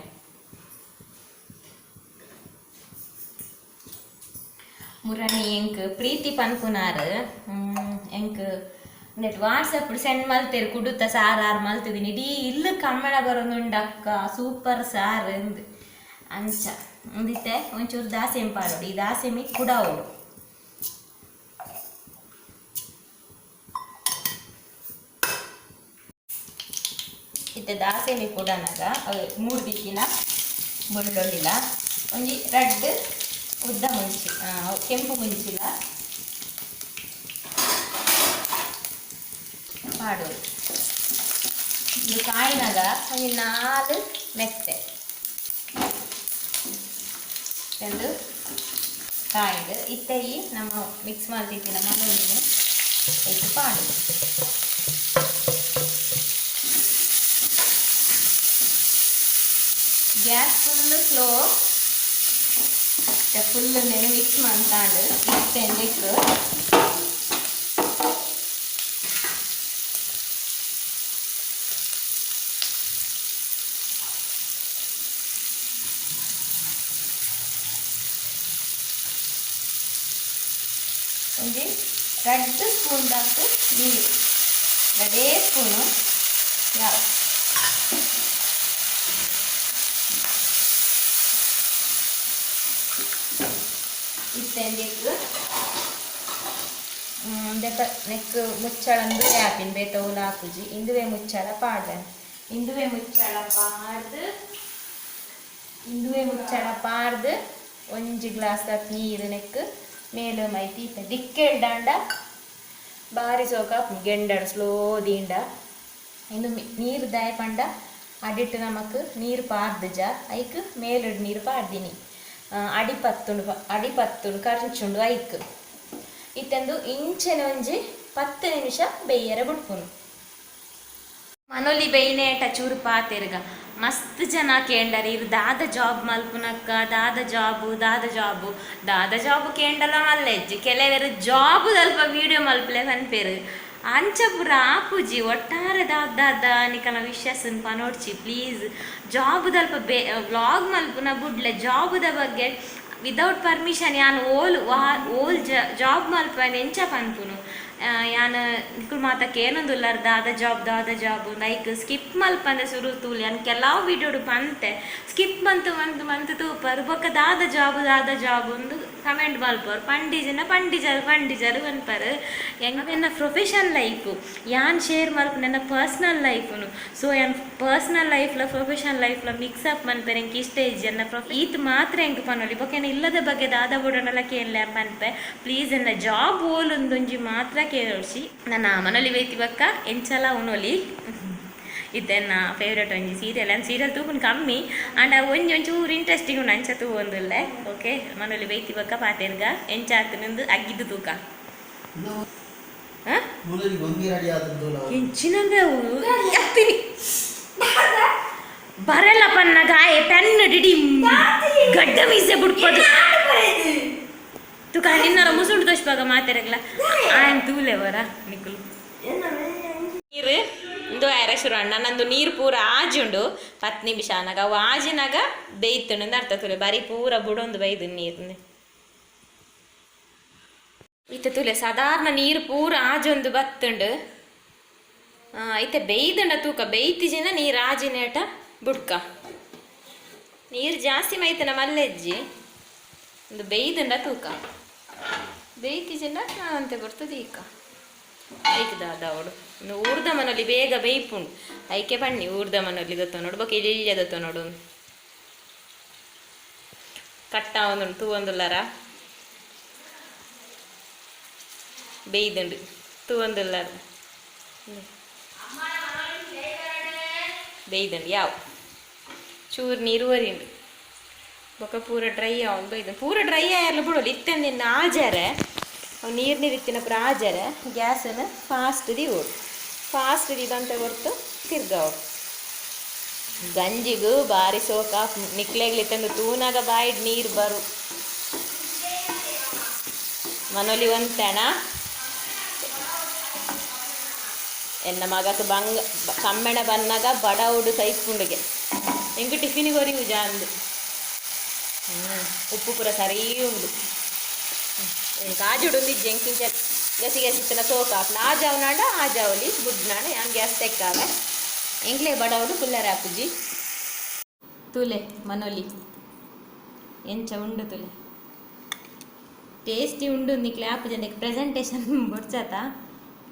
A: ಮುರಣಿ ಎಂಕ್ ಪ್ರೀತಿ ಪನ್ಪುನಾರ್ ಎಂಕ್ ನೆಟ್ ವಾಟ್ಸಪ್ ಸೆಂಡ್ ಮಲ್ತೇರು ಕುಡುತ್ತ ಸಾರು ಮಲ್ತಿದ್ದೀನಿ ಇಡೀ ಇಲ್ಲ ಕಮ್ಮಣ ಬರೋದುಂಡು ಅಕ್ಕ ಸೂಪರ್ ಸಾರು ಎಂದು ಅಂಚ ಒಂದಿತ್ತೆ ಒಂಚೂರು ದಾಸೆಮ್ ಪಾಡೋಡು ಈ ದಾಸೆಮಿ ಕುಡಾವೋಡು ಇತ್ತೆ ದಾಸೆಮಿ ಕುಡನಾಗ ಮೂರು ದಿಕ್ಕಿನ ಬೆಳ್ಳುಳ್ಳಿಲ ಒಂಜಿ ರಡ್ಡ್ ಉದ್ದ ಮುಂಚಿ ಕೆಂಪು ಮುಂಚಿಲ ಪಾಡೋದು ಇದು ಕಾಯಿನಾಗ ಒಂಜಿ 4 ಮೆತ್ತೆ ಎಂದು ಕಾಯ್ದು ಇತ್ತೆ ಈ ನಮ್ಮ ಮಿಕ್ಸ್ ಮಾಡ್ತಿದ್ದಿನ ಮನೋಲಿನ ಇಟ್ಟು ಪಾಡು ಗ್ಯಾಸ್ ಸ್ಲೋ ಫುಲ್ ಮಿಕ್ಸ್ ಮಾಡ್ತಾಂಡು ಇಟ್ಟೆಂದಿಟ್ಟು ಒಂಜಿ 2 ಸ್ಪೂನ್ ದಾಕು ನೀರು 2 ಸ್ಪೂನು ಯಾವ ಇತ್ತೆಂದಿಟ್ಟು ನೆಕ್ ಮುಚ್ಚಳಂದು ಯಾಪಿನ ಬೇತವುಲ ಹಾಕುಜಿ ಇಂದುವೆ ಮುಚ್ಚಳ ಪಾಡ್ದನೆ ಇಂದುವೆ ಮುಚ್ಚಳ ಪಾಡ್ದು ಒಂಜಿ ಗ್ಲಾಸ್ ನೀರು ನೆಕ್ ಮೇಲು ಮೈತಿ ದಿಕ್ಕೆಲ್ಡಾಂಡ ಬಾರಿ ಸೋಕ ಗೆಂಡಡು ಸ್ಲೋ ದೀಂಡ ಇನ್ನು ನೀರು ದಾಯ ಪಂಡ ಅಡಿಟ್ಟು ನಮಕ್ ನೀರು ಪಾರ್ದು ಜಾ ಐಕ್ ಮೇಲುಡು ನೀರು ಪಾರ್ದಿನಿ ಅಡಿಪತ್ತುಂಡು ಕರ್ಚುಂಡು ಐಕ್ ಇತ್ತೆಂದು ಇಂಚೆನ ಒಂಜಿ 10 ನಿಮಿಷ ಬೇಯರೆ ಬಿಡ್ಪುನು ಮನೊಲಿ ಬೇಯ್ನೇಟ ಚೂರು ಪಾತೆರ್ಗ ಮಸ್ತ್ ಜನ ಕೇಂಡರ್ ಇರು ದಾದ ಜಾಬ್ ಮಲ್ಪುನಕ್ಕ ದಾದ ಜಾಬು ಕೇಂಡಲ ಮಲ್ಲೆಜ್ಜಿ ಕೆಲವರು ಜಾಬ್ ಸ್ವಲ್ಪ ವಿಡಿಯೋ ಮಲ್ಪಲೆ ಪನ್ಪೇರು ಅಂಚ ಪುರ ಆಪುಜಿ ಒಟ್ಟಾರೆ ದಾದ ನಿಕನ ವಿಶ್ವಾಸನ್ ಪನೋಡ್ಚಿ ಪ್ಲೀಸ್ ಜಾಬ್ ದಲ್ಪ ವ್ಲಾಗ್ ಮಲ್ಪುನ ಬುಡ್ಲೆ ಜಾಬುದ ಬಗ್ಗೆ ವಿದೌಟ್ ಪರ್ಮಿಷನ್ ಯಾನು ಓಲ್ ಜಾಬ್ ಮಲ್ಪನ ಎಂಚ ಪನ್ಪುನು ಯಾನು ನಿಕುಲ್ ಮಾತಕ್ಕೆ ಏನೊಂದುಲ್ಲಾರ ದಾದ ಜಾಬ್ ಲೈಕ್ ಸ್ಕಿಪ್ ಮಲ್ಪಂದೆ ಸುರು ತೂಲಿ ಯಾನ್ ಕೆಲವು ವಿಡಿಯೋಡು ಪಂತೆ ಸ್ಕಿಪ್ ಮಂತು ತೂಪರು ಬೊಕ್ಕ ದಾದ ಜಾಬ್ ಒಂದು ಕಮೆಂಟ್ ಮಲ್ಪರು ಪಂಡಿಜರು ಅನ್ಪರು ಎಂಗನ್ನ ಪ್ರೊಫೆಷನ್ ಲೈಫು ಯಾನ್ ಶೇರ್ ಮಲ್ಪು ನನ್ನ ಪರ್ಸ್ನಲ್ ಲೈಫುನು ಸೊ ಯಾನ್ ಪರ್ಸ್ನಲ್ ಲೈಫ್ಲ ಪ್ರೊಫೆಷನ್ ಲೈಫ್ಲ ಮಿಕ್ಸಪ್ ಮನ್ಪೆರೆ ಎಂಕ್ ಇಷ್ಟ ಇಜ್ಜನ್ನ ಈತ್ ಮಾತ್ರ ಎಂಕ್ ಪನೊಲಿ ಬೊಕ್ಕ ಇಲ್ಲದ ಬಗ್ಗೆ ದಾದ ಬುಡನಲ್ಲ ಕೇಳಲೆ ಪನ್ಪೆ ಪ್ಲೀಸ್ ಎನ್ನ ಜಾಬ್ ಓಲೊಂದೊಂಜಿ ಮಾತ್ರ ಕೇಳೋಡ್ಸಿ ನನ್ನ ಮನೊಲಿ ಬೇತಿ ಬಕ್ಕ ಎಂಚಲ ಉನೊಲಿ ಇದನ್ನ ಫೇವ್ರೇಟ್ ಒಂಜಿ ಸೀರಿಯಲ್ ತೂಪುನು ಕಮ್ಮಿ ಅಂಡ್ ಒಂಚೂರು ಇಂಟ್ರೆಸ್ಟಿಂಗ್ ಉಂಡು ಅಂಚ ತೂವೊಂದುಲ್ಲೆ ಓಕೆ ಮನೊಲಿ ಬೇತಿ ಬಕ್ಕ ಪಾತೆರ್ಗ ಎಂಚಾತನಂದು ಅಗ್ಗಿದ್ದು ತೂಕ ಎಂಚಿನಂದ ಬರಲ್ಲ ಪನ್ನ ಗಾಯ ಪೆನ್ ಡಿಡಿ ಗಡ್ಡ ಮೀಸೆ ಬಿಡ್ಬೋದು ತುಕ ನಿನ್ನರ ಮುಸುಂಡು ತೋಷ್ಪಾಗ ಮಾತೆರಗ್ಲ ಆಯನ್ ತೂಲೆ ಬರ ನಿಕುಲು ನೀರು ಇಂದು ಶುರು ಅಣ್ಣ ನಂದು ನೀರು ಪೂರ ಆಜುಂಡು 10 ನಿಮಿಷ ಅನ್ನಾಗ ಅವು ಆಜಿನಾಗ ಬೇಯ್ತುಂಡು ಅರ್ಥ ತುಲೆ ಬರೀ ಪೂರ ಬುಡೊಂದು ಬೈದು ನೀರು ಇತ್ತೆ ತುಲೆ ಸಾಧಾರಣ ನೀರು ಪೂರ ಆಜೊಂದು ಬತ್ತುಂಡು ಇತ್ತೆ ಬೇಯ್ದುಂಡ ತೂಕ ಬೇಯ್ತಿಜಿನ ನೀರು ಆಜಿನೇಟ ಬುಡ್ಕ ನೀರು ಜಾಸ್ತಿ ಮೈತನ ಮಲ್ಲೆಜ್ಜಿ ಒಂದು ಬೇಯ್ದುಂಡ ತೂಕ ಬೇಯ್ತಿಜಿನ ಅಂತೆ ಬರ್ತದೆ ಈಗ ಐಕ್ದಾದ ಅವಡು ಇನ್ನು ಊರ್ದ ಮನಲ್ಲಿ ಬೇಗ ಬೇಯ್ಪುಂಡು ಐಕೆ ಬನ್ನಿ ಊರ್ದ ಮನಲ್ಲಿ ದತ್ತ ನೋಡು ಬೊಕ್ಕ ಇಳಿಯ ದತ್ತ ನೋಡು ಕಟ್ಟ ಒಂದುಂಡು ತೂವೊಂದುಲ್ಲರ ಬೇಯ್ದುಂಡು ತೂವೊಂದುಲ್ಲರ ಬೇಯ್ದುಂಡು ಯಾವ ಚೂರು ನೀರು ಒರಿಂಡು ಬೊಕ್ಕ ಪೂರ ಡ್ರೈ ಅವನು ಬೈದು ಪೂರ ಡ್ರೈ ಆಯರ್ಲ ಬಿಡೋಲ್ಲ ಇತ್ತಂದಿನ ಆಜಾರೆ ಅವು ನೀರಿತ್ತಿನ ಪುರ ಆಜಾರೆ ಗ್ಯಾಸನ್ನು ಫಾಸ್ಟ್ ಬಂತ ಹೊರ್ತು ತಿರ್ಗವಡು ಗಂಜಿಗೂ ಬಾರಿ ಸೋಕ ನಿಕ್ಲೆಗ್ಲಿತ್ತಂದು ತೂನಾಗ ಬಾಯಿಡ್ ನೀರು ಬರು ಮನೊಲಿ ಒಂತೆಣ ಎನ್ನ ಮಗಕ್ಕೆ ಕಮ್ಮೆಣ ಬನ್ನಾಗ ಬಡ ಉಡು ಸೈಪುಂಡಿಗೆ ಎಂಗೆ ಟಿಫಿನಿಗೆ ಹೊರಿ ಉಜ ಅಂದು ಉಪ್ಪು ಪೂರ ಸರಿ ಉಂಡು ಕಾಜುಡು ಒಂದಿಜ್ಜೆ ಎಂಕಿಂಚ ಗಸಿತ್ತಿನ ಸೋಕಾಪ್ನ ಆಜಾವ್ನಾಂಡ ಆಜಾವಲಿ ಬುಡ್ನಾಡ ಯಾನ್ ಗ್ಯಾಸ್ ತೆಕ್ಕಾವೆ ಎಂಗ್ಲೇ ಬಡವಡು ಕುಲ್ಲರ ಹಾಕುಜಿ ತೂಲೆ ಮನೊಲಿ ಎಂಚ ಉಂಡು ತುಲೆ ಟೇಸ್ಟಿ ಉಂಡು ನಿಕ್ಲೆ ಆಪು ಜನಕ್ಕೆ ಪ್ರೆಸೆಂಟೇಷನ್ ಬೊಡ್ಚಾತ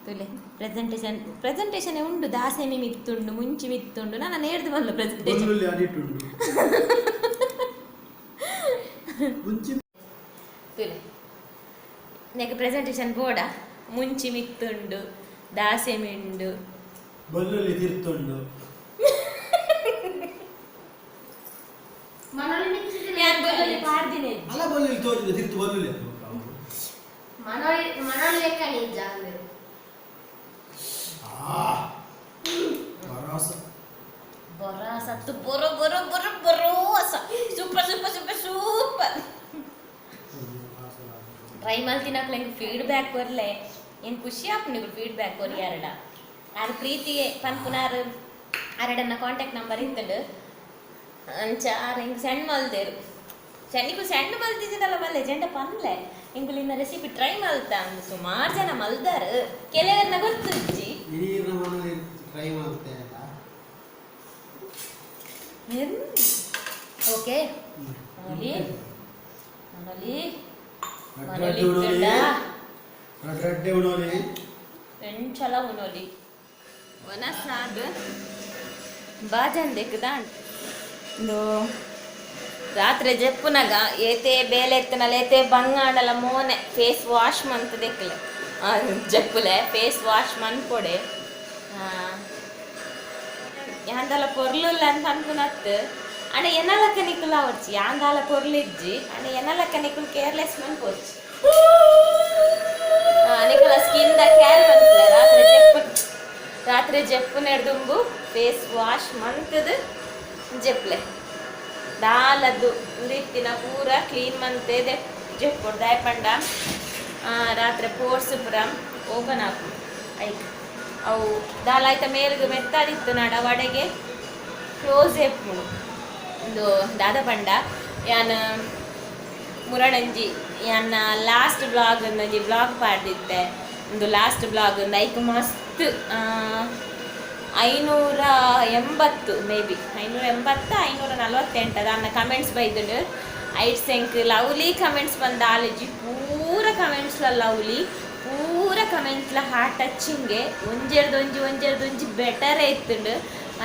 A: ತುಲೆ ಪ್ರೆಸೆಂಟೇಷನ್ ಉಂಡು ದಾಸೆಮಿ ಮಿತ್ತುಂಡು ಮುಂಚಿ ಮಿತ್ತುಂಡು ನಾನು ನೇರ್ದು ಬಂದು ಪ್ರೆಸೆಂಟೇಷನ್ ತುಲೆ ನೆಕ್ ಪ್ರೆಸೆಂಟೇಷನ್ ಬೋಡ ಮುಂಚಿ ಮಿತ್ತುಂಡು ದಾಸೆಮಿ ಉಂಡು
B: ಬಲ್ಲುಲ್ಲಿ ತಿರ್ತುಂಡು
A: ഞാൻ ബോലി പാർദിനെ
B: ಅಲ್ಲ ಬಲ್ಲುಲ್ಲಿ ತೋರಿದ ತಿರ್ತು ಬಲ್ಲುಲ್ಲಿ
C: మనోళ్ళు లెక్క నిజాలు
A: ಬೊರಾಸತ್ತು ಬೊರೋ ಬೊರೋ ಬೊರೋ ಬೊರೋಸ super super super super try ಮಾಡ್ತಿನಕ್ಲೆ ಹೆಂಗೆ ಫೀಡ್ಬ್ಯಾಕ್ ಬರಲೆ ಏನು ಖುಷಿ ಆಪನಿಗೆ ಫೀಡ್ಬ್ಯಾಕ್ ಕೊರಿ ಎರಡ ಯಾರು ಪ್ರೀತಿಗೆ ಪನ್ಪುನಾರು ಎರಡನ್ನ ಕಾಂಟ್ಯಾಕ್ಟ್ ನಂಬರ್ ಇತ್ತಂಡು ಅಂಚಾರು ಹಿಂಗೆ ಸಣ್ಣ ಮಲ್ದೇರು ಸಣ್ಣಿಗೂ ಸಣ್ಣ ಮಲ್ತಿದ್ದೀನಲ್ಲ ಮಲ್ಲೆ ಜಂಡ ಪನ್ಲೆ ಇಂಗುಲಿನ ರೆಸಿಪಿ ಟ್ರೈ ಮಲ್ತಾ ಅಂದು ಸುಮಾರು ಜನ ಮಲ್ದಾರು ಕೆಲವರನ್ನ ಗೊತ್ತಿಜ್ಜಿ
B: ಟ್ರೈ ಮಾಡ್ತೇನೆ
A: ಓಕೆ ಮನೋಲಿ
B: ರಡ್ಡೆ ಉಣೋಲಿ
A: ಎಂಚಲ ಉಣೋಲಿ ಒನ ಸಾಗ್ ಬಾಜನ್ ದೆಕ್ಕದಾಂಡ್ ಇಂದು ರಾತ್ರಿ ಜಪ್ಪುನಾಗ ಏತೆ ಬೇಲೆ ಎತ್ತನಲ್ಲ ಏತೆ ಬಂಗಾಡಲ ಮೋನೆ ಫೇಸ್ ವಾಶ್ ಮಂತ್ ದೆಕ್ಕಲೆ ಜಪ್ಪುಲೆ ಫೇಸ್ ವಾಶ್ ಮನ್ಪೊಡೆ ಯಾಂದಲ ಪೊರ್ಲುಲ್ಲ ಅಂತ ಅನ್కున్నತ್ತು ಅಣ್ಣ ಎನ್ನಲಕ್ಕ ನಿಕ್ಕುಲ ಅವರ್ಚಿ ಯಾಂದಾಲ ಪೊರ್ಲಿಜ್ಜಿ ಅಣ್ಣ ಎನ್ನಲಕ್ಕ ನಿಕ್ಕುಲ್ ಕೇರ್ಲೆಸ್ ಮನ್ಪೊರ್ಚಿ ನಿಕ್ಕುಲ ಸ್ಕಿನ್ ದ ಕೇರ್ ಮನ್ಪುಲೆ ರಾತ್ರಿ ಜಪ್ಪು ನೆಡ್ದುಂಬು ಫೇಸ್ ವಾಶ್ ಮಂತದು ಜಪ್ಪಲೆ ದಾಲದ್ದು ಉರಿತ್ತಿನ ಪೂರ ಕ್ಲೀನ್ ಮಂತೆ ಜಪ್ಪು ದಾಯಪಂಡ ರಾತ್ರಿ ಪೋರ್ಸ್ ಪುರ ಓಪನ್ ಹಾಕು ಐಕ್ ಅವು ದಾಲ್ ಆಯ್ತ ಮೇಲ್ಗೆ ಮೆತ್ತಾಡಿತ್ತು ನಾಡ ವಡೆಗೆ ಕ್ಲೋಸ್ ಎಪ್ಪು ಒಂದು ದಾದ ಪಂಡ ಯಾನ್ ಮುರಣಂಜಿ ಯಾನ್ನ ಲಾಸ್ಟ್ ಬ್ಲಾಗ್ ಒಂದೊಂಜಿ ಬ್ಲಾಗ್ ಪಾಡ್ದಿತ್ತೆ ಒಂದು ಲಾಸ್ಟ್ ಬ್ಲಾಗ್ ಒಂದು ಐಕ್ ಮಸ್ತ್ 580 ಮೇ ಬಿ 580 ಅದನ್ನ ಕಮೆಂಟ್ಸ್ ಬೈದುಂಡು ಐಟ್ಸ್ ಎಂಕ್ ಲವ್ಲಿ ಕಮೆಂಟ್ಸ್ ಬಂದ ಆಲಜಿ ಪೂರ ಕಮೆಂಟ್ಸ್ಲ ಲವ್ಲಿ ಪೂರ ಕಮೆಂಟ್ಸ್ಲ ಹಾರ್ಟ್ ಟಚಿಂಗೆ ಒಂಜೆರ್ದೊಂಜಿ ಬೆಟರ್ ಇತ್ತುಂಡು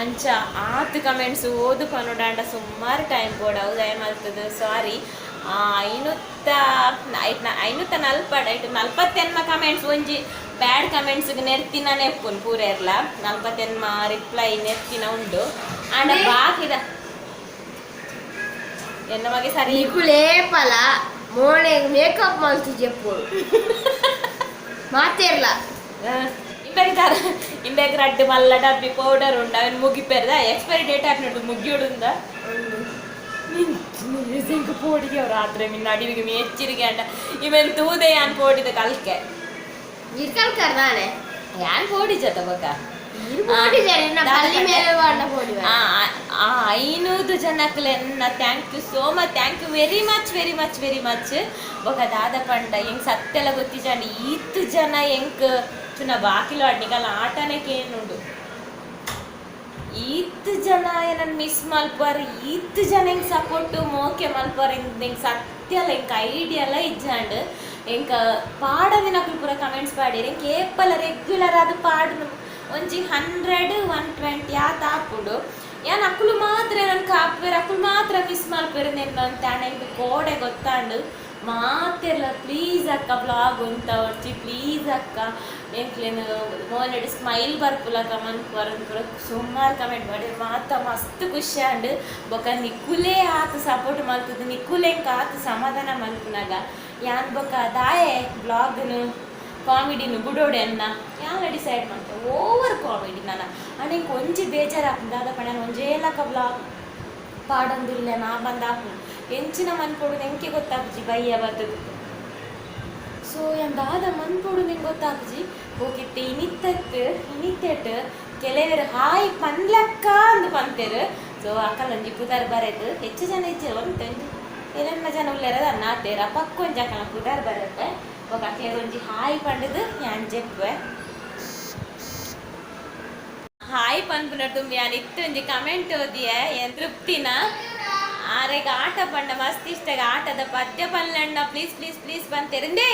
A: ಅಂಚ ಆತು ಕಮೆಂಟ್ಸ್ ಓದುಕೊಂಡು ಸುಮಾರು ಟೈಮ್ ಬೋಡ ಉದಯ ಮಾಡ್ತದೆ ಸಾರಿ 540 ಕಮೆಂಟ್ಸ್ ಒಂಜಿ ಬ್ಯಾಡ್ ಕಮೆಂಟ್ಸ್ಗೆ ನೆರ್ತಿನ ನೆಪ್ಪುನ್ ಪೂರ ಇರ್ಲ 40 ರಿಪ್ಲೈ ನೆರ್ತಿನ ಉಂಡು ಆಂಡ ಬಾಕಿದ ಎನ್ನ ಮಗೆ ಸರಿ
C: లేపల మోనే మేకప్ మల్తి చెప్పు మాతేర్ల
A: ఇంబెక్ రడ్డు మల్ల డబ్బి పౌడర్ ఉండ అవన్నీ ముగ్గిపోయారు ఎక్స్పైరీ డేట్ ఆపినట్టు ముగ్గిడుందా ఇంక పోಡಿಗೆ ರಾತ್ರಿ ಮಿನ್ನ ಅಡಿವಿಗೆ ಮೆಚ್ಚಿರಿಗೆ ಅಂಡ ಇವೆನ್ ತೂದೆ ಯಾನ್ ಪೋಡಿದ ಕಲ್ಕೆ
C: ಇರ್ಕಲ್ ಕರ್ದಾನೆ
A: ಯಾನ್ ಪೋಡಿಜದ ಬಕ
C: ಇರ್ಬೋಡಿ ಜನ ಬಲ್ಲಿ ಮೇಲೆ ವಾಡ ಪೋಡಿ
A: 500 ಜನಕ್ಲೆ thank you so much thank you very much ಬೊಕ ದಾದ ಪಂಡ ಹೆಂಗ್ ಸತ್ತೆಲ್ಲ ಗೊತ್ತಿಜಾಂಡ್ ಈತ್ ಜನ ಹೆಂಗ್ ಚುನ ಬಾಕಿಲು ಅಡ್ನಿಗಲ್ಲ ಆಟನೇ ಕೇನುಂಡು ಈತ್ ಜನ ಏನನ್ನ ಮಿಸ್ ಮಲ್ಪಾರ ಈತ್ ಜನ ಹೆಂಗ್ ಸಪೋರ್ಟು ಮೋಕೆ ಮಲ್ಪಾರ ಹೆಂಗ್ ಸತ್ಯಲ್ಲ ಹೆಂಗ್ ಐಡಿಯಾ ಎಲ್ಲ ಇಜ್ಜಾಂಡ್ ಹೆಂಗ್ ಪಾಡದಿನಕ್ಲು ಪೂರ ಕಮೆಂಟ್ಸ್ ಪಾಡಿರಿ ಹೆಂಗ್ ಕೇಪಲ್ಲ ರೆಗ್ಯುಲರ್ ಅದು ಪಾಡು ಒಂಜಿ 100-120 ಆತ ಹಾಕುಡು ಯಾನ್ ಅಕ್ಕಳು ಮಾತ್ರ ನನ್ನ ಕಾಪೇರ ಅಕ್ಕಳು ಮಾತ್ರ ಮಿಸ್ ಮಲ್ಪೇರು ನೆನ್ಪ ಅಂತ ಹೆಂಗ್ ಕೋಡೆ ಗೊತ್ತಾಂಡು ಮಾತೆಲ್ಲ ಪ್ಲೀಸ್ ಅಕ್ಕ ಬ್ಲಾಗ್ ಅಂತ ಹೊಡ್ಚಿ ಪ್ಲೀಸ್ ಅಕ್ಕ ಎಂಕ್ಲೇನು ಮೋನೆಡು ಸ್ಮೈಲ್ ಬರ್ಪುಲ ಕಮೆಂಟ್ ಬರೋದು ಸುಮಾರು ಕಮೆಂಟ್ ಮಾಡಿ ಮಾತ ಮಸ್ತ್ ಖುಷಿ ಅಂಡು ಬೊಕ ನಿಕ್ಕುಲೇ ಆತು ಸಪೋರ್ಟ್ ಮಲ್ತದ್ದು ನಿಕ್ಕುಲೆ ಹೆಂಗೆ ಆತು ಸಮಾಧಾನ ಮಲ್ಪುನಾಗ ಯಾನ್ ಬೊಕ ದಾಯೆ ಬ್ಲಾಗ್ನು ಕಾಮಿಡಿನು ಬುಡೋಡೆ ಅನ್ನ ಯಾನ ಡಿಸೈಡ್ ಮಾಡ್ತೇವೆ ಓವರ್ ಕಾಮಿಡಿ ನಾನು ಅಂಡ್ ಹಿಂಗೆ ಒಂಜಿ ಬೇಜಾರಾಗ್ತದೆ ದಾದ ಪಣ ಒಂಜೇಲಕ ಬ್ಲಾಗ್ ಪಾಡೊಂದಿಲ್ಲ ನಾ ಬಂದು ಹಾಕು ಎಂಚಿನ ಮನ್ಪೊಡು ನೆಂಕೆ ಗೊತ್ತಾಗ್ಜಿ ಬಯ್ಯ ಬರ್ತದು ಸೊ ಎಂದಾದ ಮನ್ಪೊಡು ನಿಂಗೆ ಗೊತ್ತಾಗ್ಜಿ ಹೋಗಿತ್ತೆ ಇನಿತ್ತೆಟ್ಟು ಕೆಲವರು ಹಾಯ್ ಪನ್ಲಕ್ಕ ಅಂದು ಪಂತೇರು ಸೊ ಅಕ್ಕ ನಂಜಿ ಪುದಾರ್ ಬರೋದು ಹೆಚ್ಚು ಜನ ಒಂದು ಏನೆಲ್ಲ ಜನ ಉಳ್ಳೇರದ ಅನ್ನಾತೇರ ಪಕ್ಕೊಂಜಿ ಅಕ್ಕ ಪುದಾರ್ ಬರುತ್ತೆ ఒక ಒಂಜಿ ಹಾಯ್ ಪಂಡದು ಯಾನ್ ಜೆಪ್ಪೆ ಹಾಯ್ ಪನ್ಪುನಟ್ಟು ಯಾನ್ ಇತ್ತೊಂಜಿ ಕಮೆಂಟ್ ಓದಿಯೆ ಏನ್ ತೃಪ್ತಿನ ಆರೆಗ ಆಟ ಪಂಡ ಮಸ್ತ್ ಇಷ್ಟ ಆಟದ ಪದ್ಯ ಪನ್ಲಣ್ಣ ಪ್ಲೀಸ್ ಪ್ಲೀಸ್ ಪ್ಲೀಸ್ ಬಂತೇರಿಂದೇ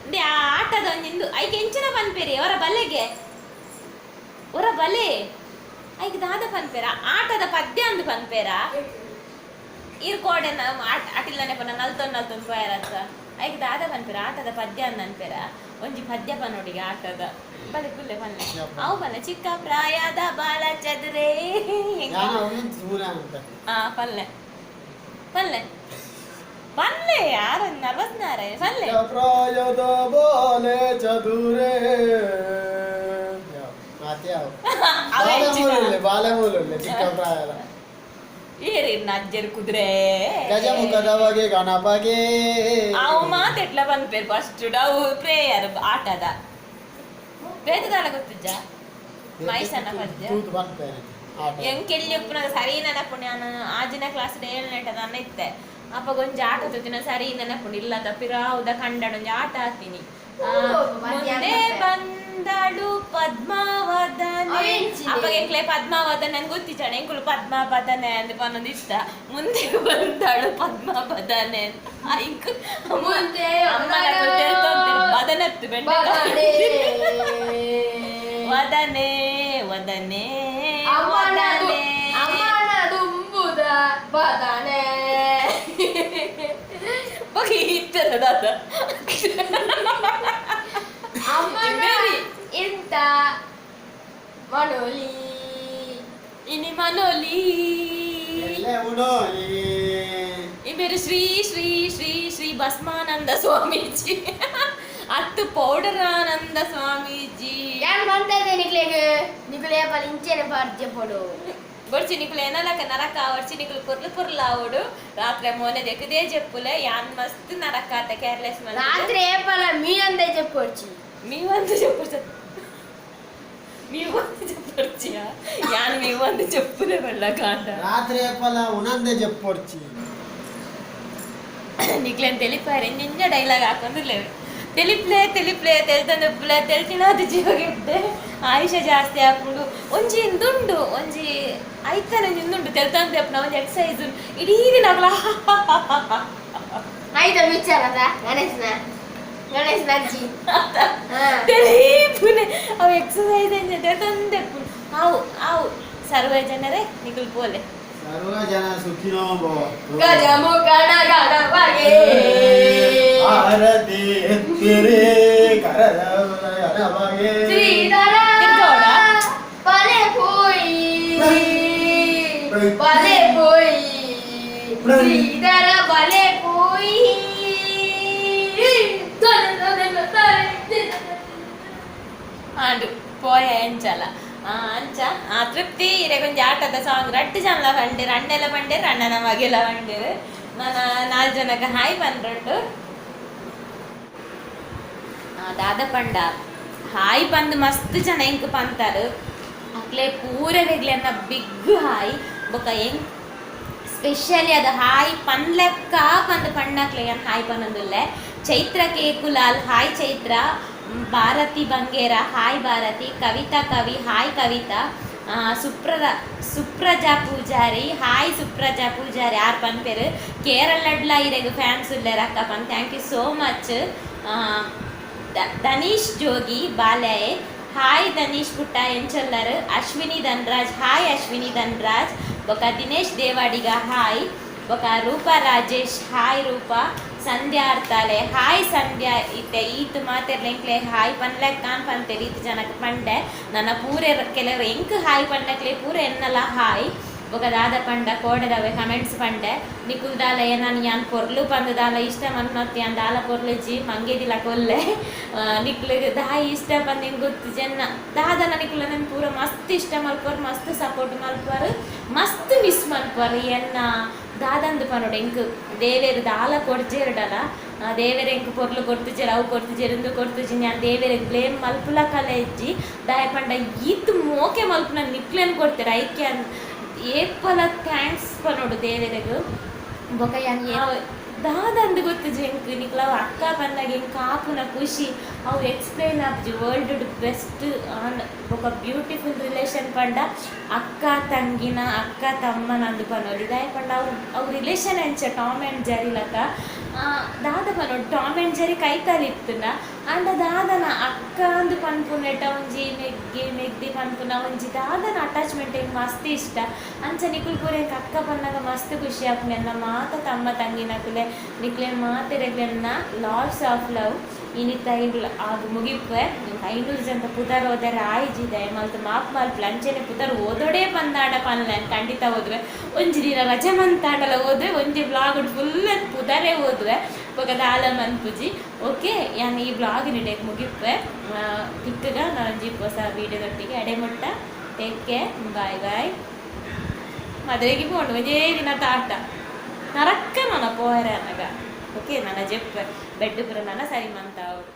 A: ಇಂದೇ ಆ ಆಟದ ಒಂದಿಂದು ಐಕೆ ಎಂಚಿನ ಪನ್ಪೇರಿ ಅವರ ಬಲೆಗೆ ಅವರ ಬಲೆ ಐಕೆ ದಾದ ಪನ್ಪೇರ ಆಟದ ಪದ್ಯ ಅಂದು ಪನ್ಪೇರ ಇರ್ಕೋಡೆನ ಆಟಿಲ್ಲನೆ ಪನ ನಲ್ತೊಂದು ರೂಪಾಯಿ ಹತ್ರ ಐಕೆ ದಾದ ಪನ್ಪೇರ ಆಟದ ಪದ್ಯ ಅಂದ್ ಅನ್ಪೇರ ಒಂಜಿ ಪದ್ಯ ಪನ್ನೋಡಿಗೆ ಆಟದ ಬಲೆ ಪುಲ್ಲೆ ಪನ್ಲೆ ಅವು ಪನ್ಲೆ ಚಿಕ್ಕ ಪ್ರಾಯದ ಬಾಲ ಚದುರೇ ಪಲ್ಲೆ ಪಲ್ಲೆ ಪಲ್ಲೆ ಯಾರು ನರ್ವಸ್ನಾರೆ ಪಲ್ಲೆ
B: ಪ್ರಾಯದ ಬಾಲೆ ಚದುರೇ ಬಾಲೆ ಮೂಲುಲ್ಲೆ ಚಿಕ್ಕ ಪ್ರಾಯದ
A: ಏರಿ ನಜ್ಜರ್ ಕುದುರೆ
B: ಗಜಮುಖದ ಬಗೆ ಗಣಪಗೆ
A: ಅವು ಮಾತೆಟ್ಲ ಬಂದ್ಪೇರು ಫಸ್ಟ್ ಅವು ಪ್ರೇಯರ್ ಆಟದ ಬೇತದಾಲ ಗೊತ್ತಿಜ್ಜ ಮೈಸನ್ನ ಪದ್ಯ ಎಂಕೆಲ್ಲಿ ಉಪ್ಪುನ ಸರಿ ನೆನಪುಣಿ ನಾನು ಆಜಿನ ಕ್ಲಾಸ್ 7ನೇ ನನ್ನ ಇತ್ತೆ ಅಪ್ಪ ಗೊಂಜಿ ಆಟ ತೊತ್ತಿನ ಸರಿ ನೆನಪುಣಿ ಇಲ್ಲ ತಪ್ಪಿರಾವುದ ಕಂಡೊಂಜಿ ಆಟ ಹಾಕ್ತೀನಿ ಮುಂದೆ ಬಂದಳು ಪದ್ಮಾವದನೆ ಅಪ್ಪ ಎಂಕ್ಲೆ ಪದ್ಮಾವದನೆ ನನ್ಗೆ ಗೊತ್ತಿಚ್ಚಾಣ ಎಂಕುಲು ಪದ್ಮಾವದನೆ ಅಂತ ಪನ್ನೊಂದು ಇಷ್ಟ ಮುಂದೆ ಬಂದಳು ಪದ್ಮಾವದನೆ ಮುಂದೆ ಬದನತ್ತು ಬೆಂಡ ವದನೆ ವದನೆ
C: ಅಮ್ಮನದುಂಬುದ ಬದನೆ
A: ಬಗ್ಗೆ ಇತ್ತದ
C: ಅಮ್ಮನ ಇಂತ ಮನೋಲಿ
A: ಇನಿ ಮನೋಲಿ ಇಬೇರು ಶ್ರೀ ಶ್ರೀ ಶ್ರೀ ಶ್ರೀ ಭಸ್ಮಾನಂದ ಸ್ವಾಮೀಜಿ ಅತ್ತು ಪೌಡರಾನಂದ ಸ್ವಾಮೀಜಿ
C: ಯಾರು ಬಂತದೆ ನಿಕ್ಲೆ ಪಲ್ ಇಂಚೆನೆ ಪಾಡ್ಯ ಪಡು
A: ಬಡ್ಚಿ ನಿಕ್ಲು ಏನಲಕ ನರಕ ಅವಡ್ಚಿ ನಿಕ್ಲು ಪುರ್ಲು ಪುರ್ಲ ಅವಡು ರಾತ್ರಿ ಮೋನೆ ದೆಕ್ಕದೇ ಜೆಪ್ಪುಲೆ ಯಾನ್ ಮಸ್ತ್ ನರಕ ಆತ ಕೇರ್ಲೆಸ್ ಮನೆ
C: ರಾತ್ರಿ ಏಪಲ ಮೀ ಅಂದೆ ಜೆಪ್ಪೊಡ್ಚಿ
A: మీవందు చెప్పొచ్చు మీవందు చెప్పొచ్చియా యాన్ మీవందు చెప్పులే వెళ్ళకాంట
B: రాత్రి ఏపల ఉనందే చెప్పొచ్చి
A: నీకులేం తెలిపారు నిన్న డైలాగ్ ಹಾಕೊಂಡ್ಲೆ తెలిప్లే తెలుతందుప్లే తెలిసినాದು ಜೀವಗೆಡ್ಡೆ ಆಯುಷ ಜಾಸ್ತಿ ಹಾಕೊಂಡು ಒಂಜಿ ದುಂಡು ಒಂಜಿ ಐತನ ನಿಂದುಂಡು తెలుతంದು ಅಪ್ಪ ಒಂಜಿ ಎಕ್ಸರ್ಸೈಸ್ ಇಡೀ ದಿನ
C: ಐತ ವಿಚಾರದ ಗಣೇಶ್ ನಜ್ಜಿ
A: తెలిపునే అవి ఎక్సర్సైజ్ ఏం తెలుతందు ఆవు ఆవు సర్వే జనరే నికుల్ పోలే
B: ಸರ್ವ ಜನ ಸುಖಿನೋ ಭವಂತು
C: ಗಜಮುಖನ ಗಣಪಗೆ
B: ಆರತಿ ಎತ್ತಿರೆ ಕರದವಗೆ
C: ಶ್ರೀಧರ ಬಲೆ ಪೋಯಿ ಶ್ರೀಧರ ಬಲೆ ಪೋಯಿ
A: ಆಂಡು ಪೋಯ ಎಂಚಲ ಅಂಚ ತೃಪ್ತಿ ಇರೆ ಕೊಂಚ ಆಟದ ಸಾಂಗ್ ರಟ್ಟು ಜನಲ ಬಂಡಿರು ಅಣ್ಣೆಲ್ಲ ಬಂಡಿರು ಅಣ್ಣನ ಮಗೆಲ್ಲ ಬಂಡಿರು ನಾನು 4 ಜನಕ್ಕೆ ಹಾಯ್ ಬಂದ್ರಟ್ಟು ದಾದ ಪಂಡ ಹಾಯ್ ಬಂದು ಮಸ್ತ್ ಜನ ಇಂಕ್ ಪಂತಾರು ಅಕ್ಲೆ ಪೂರ ರೆಗ್ಲೆನ್ನ ಬಿಗ್ ಹಾಯ್ ಬೊಕ ಎಂಕ್ ಸ್ಪೆಷಲಿ ಅದು ಹಾಯ್ ಪನ್ಲೆಕ್ಕ ಪಂದು ಪಣ್ಣಕ್ಲೆ ಹಾಯ್ ಪನ್ನೊಂದುಲ್ಲೆ ಚೈತ್ರ ಕೇಕುಲಾಲ್ hi Chaitra Bharathi Bangera hi Bharathi Kavitha Kavi hi Kavitha Supraja Poojary hi Supraja Poojary ಯಾರು ಪನ್ಪೇರು ಕೇರಳಡ್ಲ ಇರೆಗು ಫ್ಯಾನ್ಸ್ ಉಲ್ಲೇರ ಅಕ್ಕ ಪನ್ thank you so much Dhanish Jogi ಬಾಲ್ಯಾಯ್ ಹಾಯ್ ಧನೀಶ್ ಪುಟ್ಟ ಎಂಚಲ್ಲರು ಅಶ್ವಿನಿ ಧನ್ರಾಜ್ ಹಾಯ್ ಅಶ್ವಿನಿ ಧನ್ರಾಜ್ ಬೊಕ ದಿನೇಶ್ ದೇವಾಡಿಗ ಹಾಯ್ ಬೊಕ ರೂಪಾ ರಾಜೇಶ್ ಹಾಯ್ ರೂಪಾ ಸಂಧ್ಯಾ ಅರ್ತಾಲೆ ಹಾಯ್ ಸಂಧ್ಯಾ ಇತ್ತೆ ಈತ್ ಮಾತೆರ್ಲೆಂಕ್ಲೆ ಹಾಯ್ ಪನ್ಲೆಕ್ ಕಾನ್ ಪಂತೇರಿ ಈತ್ ಜನಕ್ಕೆ ಪಂಡೆ ನನ್ನ ಪೂರೆ ಕೆಲವರು ಎಂಕ್ ಹಾಯ್ ಪಂಡಕ್ಲೆ ಪೂರೆ ಎನ್ನಲ ಹಾಯ್ ಬೊಕ ದಾದ ಪಂಡ ಕೋಡೆದವೆ ಕಮೆಂಟ್ಸ್ ಪಂಡೆ ನಿಕುಲ್ ದಾಲ ಏನಾನು ಯಾನ್ ಪೊರ್ಲು ಪಂದು ದಾಲ ಇಷ್ಟ ಮನ್ಮತ್ತಿ ಯಾನ್ ದಾಲ ಪೊರ್ಲುಜಿ ಮಂಗೇದಿಲ ಕೊಲ್ಲೆ ನಿಕ್ಲಿಗೆ ದಾಯಿ ಇಷ್ಟ ಪಂದು ಹೆಂಗೆ ಗೊತ್ತು ಜನ ದಾದನ ನಿಕ್ಲ ನನ್ ಪೂರ ಮಸ್ತ್ ಇಷ್ಟ ಮಲ್ಪರು ಮಸ್ತ್ ಸಪೋರ್ಟ್ ಮಲ್ಪರು ಮಸ್ತ್ ಮಿಸ್ ಮಲ್ಪರು ಎನ್ನ ದಾದಂದು ಪನೋಡು ಎಂಕ್ ದೇವೇರು ದಾಲ ಕೊಡ್ಜೇರಡಲ ದೇವೇರು ಎಂಕ್ ಪೊರ್ಲು ಕೊಡ್ತಿಜೇರು ಅವು ಕೊಡ್ತಿಜೇರು ಕೊಡ್ತಿಜಿ ನಾನು ದೇವೇರಿಗೆ ಬ್ಲೇಮ್ ಮಲ್ಪುಲ ಕಲೆ ಇಜ್ಜಿ ದಾಯ ಪಂಡ ಈತ್ ಮೋಕೆ ಮಲ್ಪು ನಾನು ನಿಕ್ಲೇನು ಕೊಡ್ತಾರೆ ಐಕ್ಯ ಏಪಲ ಥ್ಯಾಂಕ್ಸ್ ಪನೋಡು ದೇವೇರಿಗೂ ಬೊಕ ಯಾನ್ ದಾದಂದು ಗೊತ್ತು ಜಂಕ್ ನಿಕ್ಲ ಅಕ್ಕ ಬಂದಾಗ ಕಾಪುನ ಖುಷಿ ಅವು ಎಕ್ಸ್ಪ್ಲೈನ್ ಆಪ್ಜಿ ವರ್ಲ್ಡ್ ಬೆಸ್ಟ್ ಆನ್ ఒక ಬ್ಯೂಟಿಫುಲ್ ರಿಲೇಷನ್ ಪಂಡ ಅಕ್ಕ ತಂಗಿನ ಅಕ್ಕ ತಮ್ಮನ ಅಂದು ಪನೋಲಿ ಇದಾಯ ಪಂಡ ಅವು ರಿಲೇಷನ್ ಎಂಚ ಟಾಮ್ ಆ್ಯಂಡ್ ಜೆರಿ ಲಕ ದಾದ ಪನೋಡು ಟಾಮ್ ಆ್ಯಂಡ್ ಜೆರಿ ಕೈತಲಿತ್ತುನ ಅಂಡ ದಾದನ ಅಕ್ಕ ಅಂದು ಪನ್ಪುನೆಟ ಒಂಜಿ ಮೆಗ್ದಿ ಪನ್ಪುನ ಒಂಜಿ ದಾದನ ಅಟ್ಯಾಚ್ಮೆಂಟ್ ಹೆಂಗೆ ಮಸ್ತ್ ಇಷ್ಟ ಅಂಚ ನಿಕುಲ್ ಪೂರ ಅಕ್ಕ ಪನ್ನಾಗ ಮಸ್ತ್ ಖುಷಿ ಆಪುನೆಲ್ಲ ಮಾತ ತಮ್ಮ ತಂಗಿನಕುಲೆ ನಿಕ್ಲೆ ಮಾತೆರೆಗ್ಲೆನ್ನ ಲಾಟ್ಸ್ ಆಫ್ ಲವ್ ಇನಿತ ಇವ್ಲು ಆಗ ಮುಗಿಪೆ 500 ಜನ ಪುದರ್ ಹೋದರೆ ಆಯ್ಜಿದೆ ಮಲ್ತು ಮಾಪ್ ಮಲ್ಪು ಅಂಚೆನೆ ಪುದರ್ ಓದೋಡೆ ಬಂದಾಡ ಪನ್ಲೆ ಖಂಡಿತ ಓದುವೆ ಒಂಜಿ ದಿನ ರಜೆ ಮಂತಾಂಡಲ ಓದುವೆ ಒಂಜಿ ಬ್ಲಾಗ್ ಫುಲ್ ಪುದರೇ ಓದುವೆ ಬೊಕ ದಾಲ ಮನ್ಪುಜಿ ಓಕೆ ಯಾನ್ ಈ ಬ್ಲಾಗ್ ನಿಡೆಗೆ ಮುಗಿಪೆ ತಿಕ್ಕಗ ನಾನೊಂಜಿ ಹೊಸ ವೀಡಿಯೋದೊಟ್ಟಿಗೆ ಅಡೆಮುಟ್ಟ ಟೇಕ್ ಕೇರ್ ಬಾಯ್ ಬಾಯ್ ಮದುವೆಗೆ ಪೋಂಡು ಒಂಜೇ ದಿನ ತಾಟ ನರಕ್ಕ ನನ್ನ ಪೋರೆ ಅನ್ನಗ ಓಕೆ ನನ್ನ ಜೆಪ್ ಬೆಡ್ ಪುರ ನನ್ನ ಸರಿ ಮಂತ ಅವರು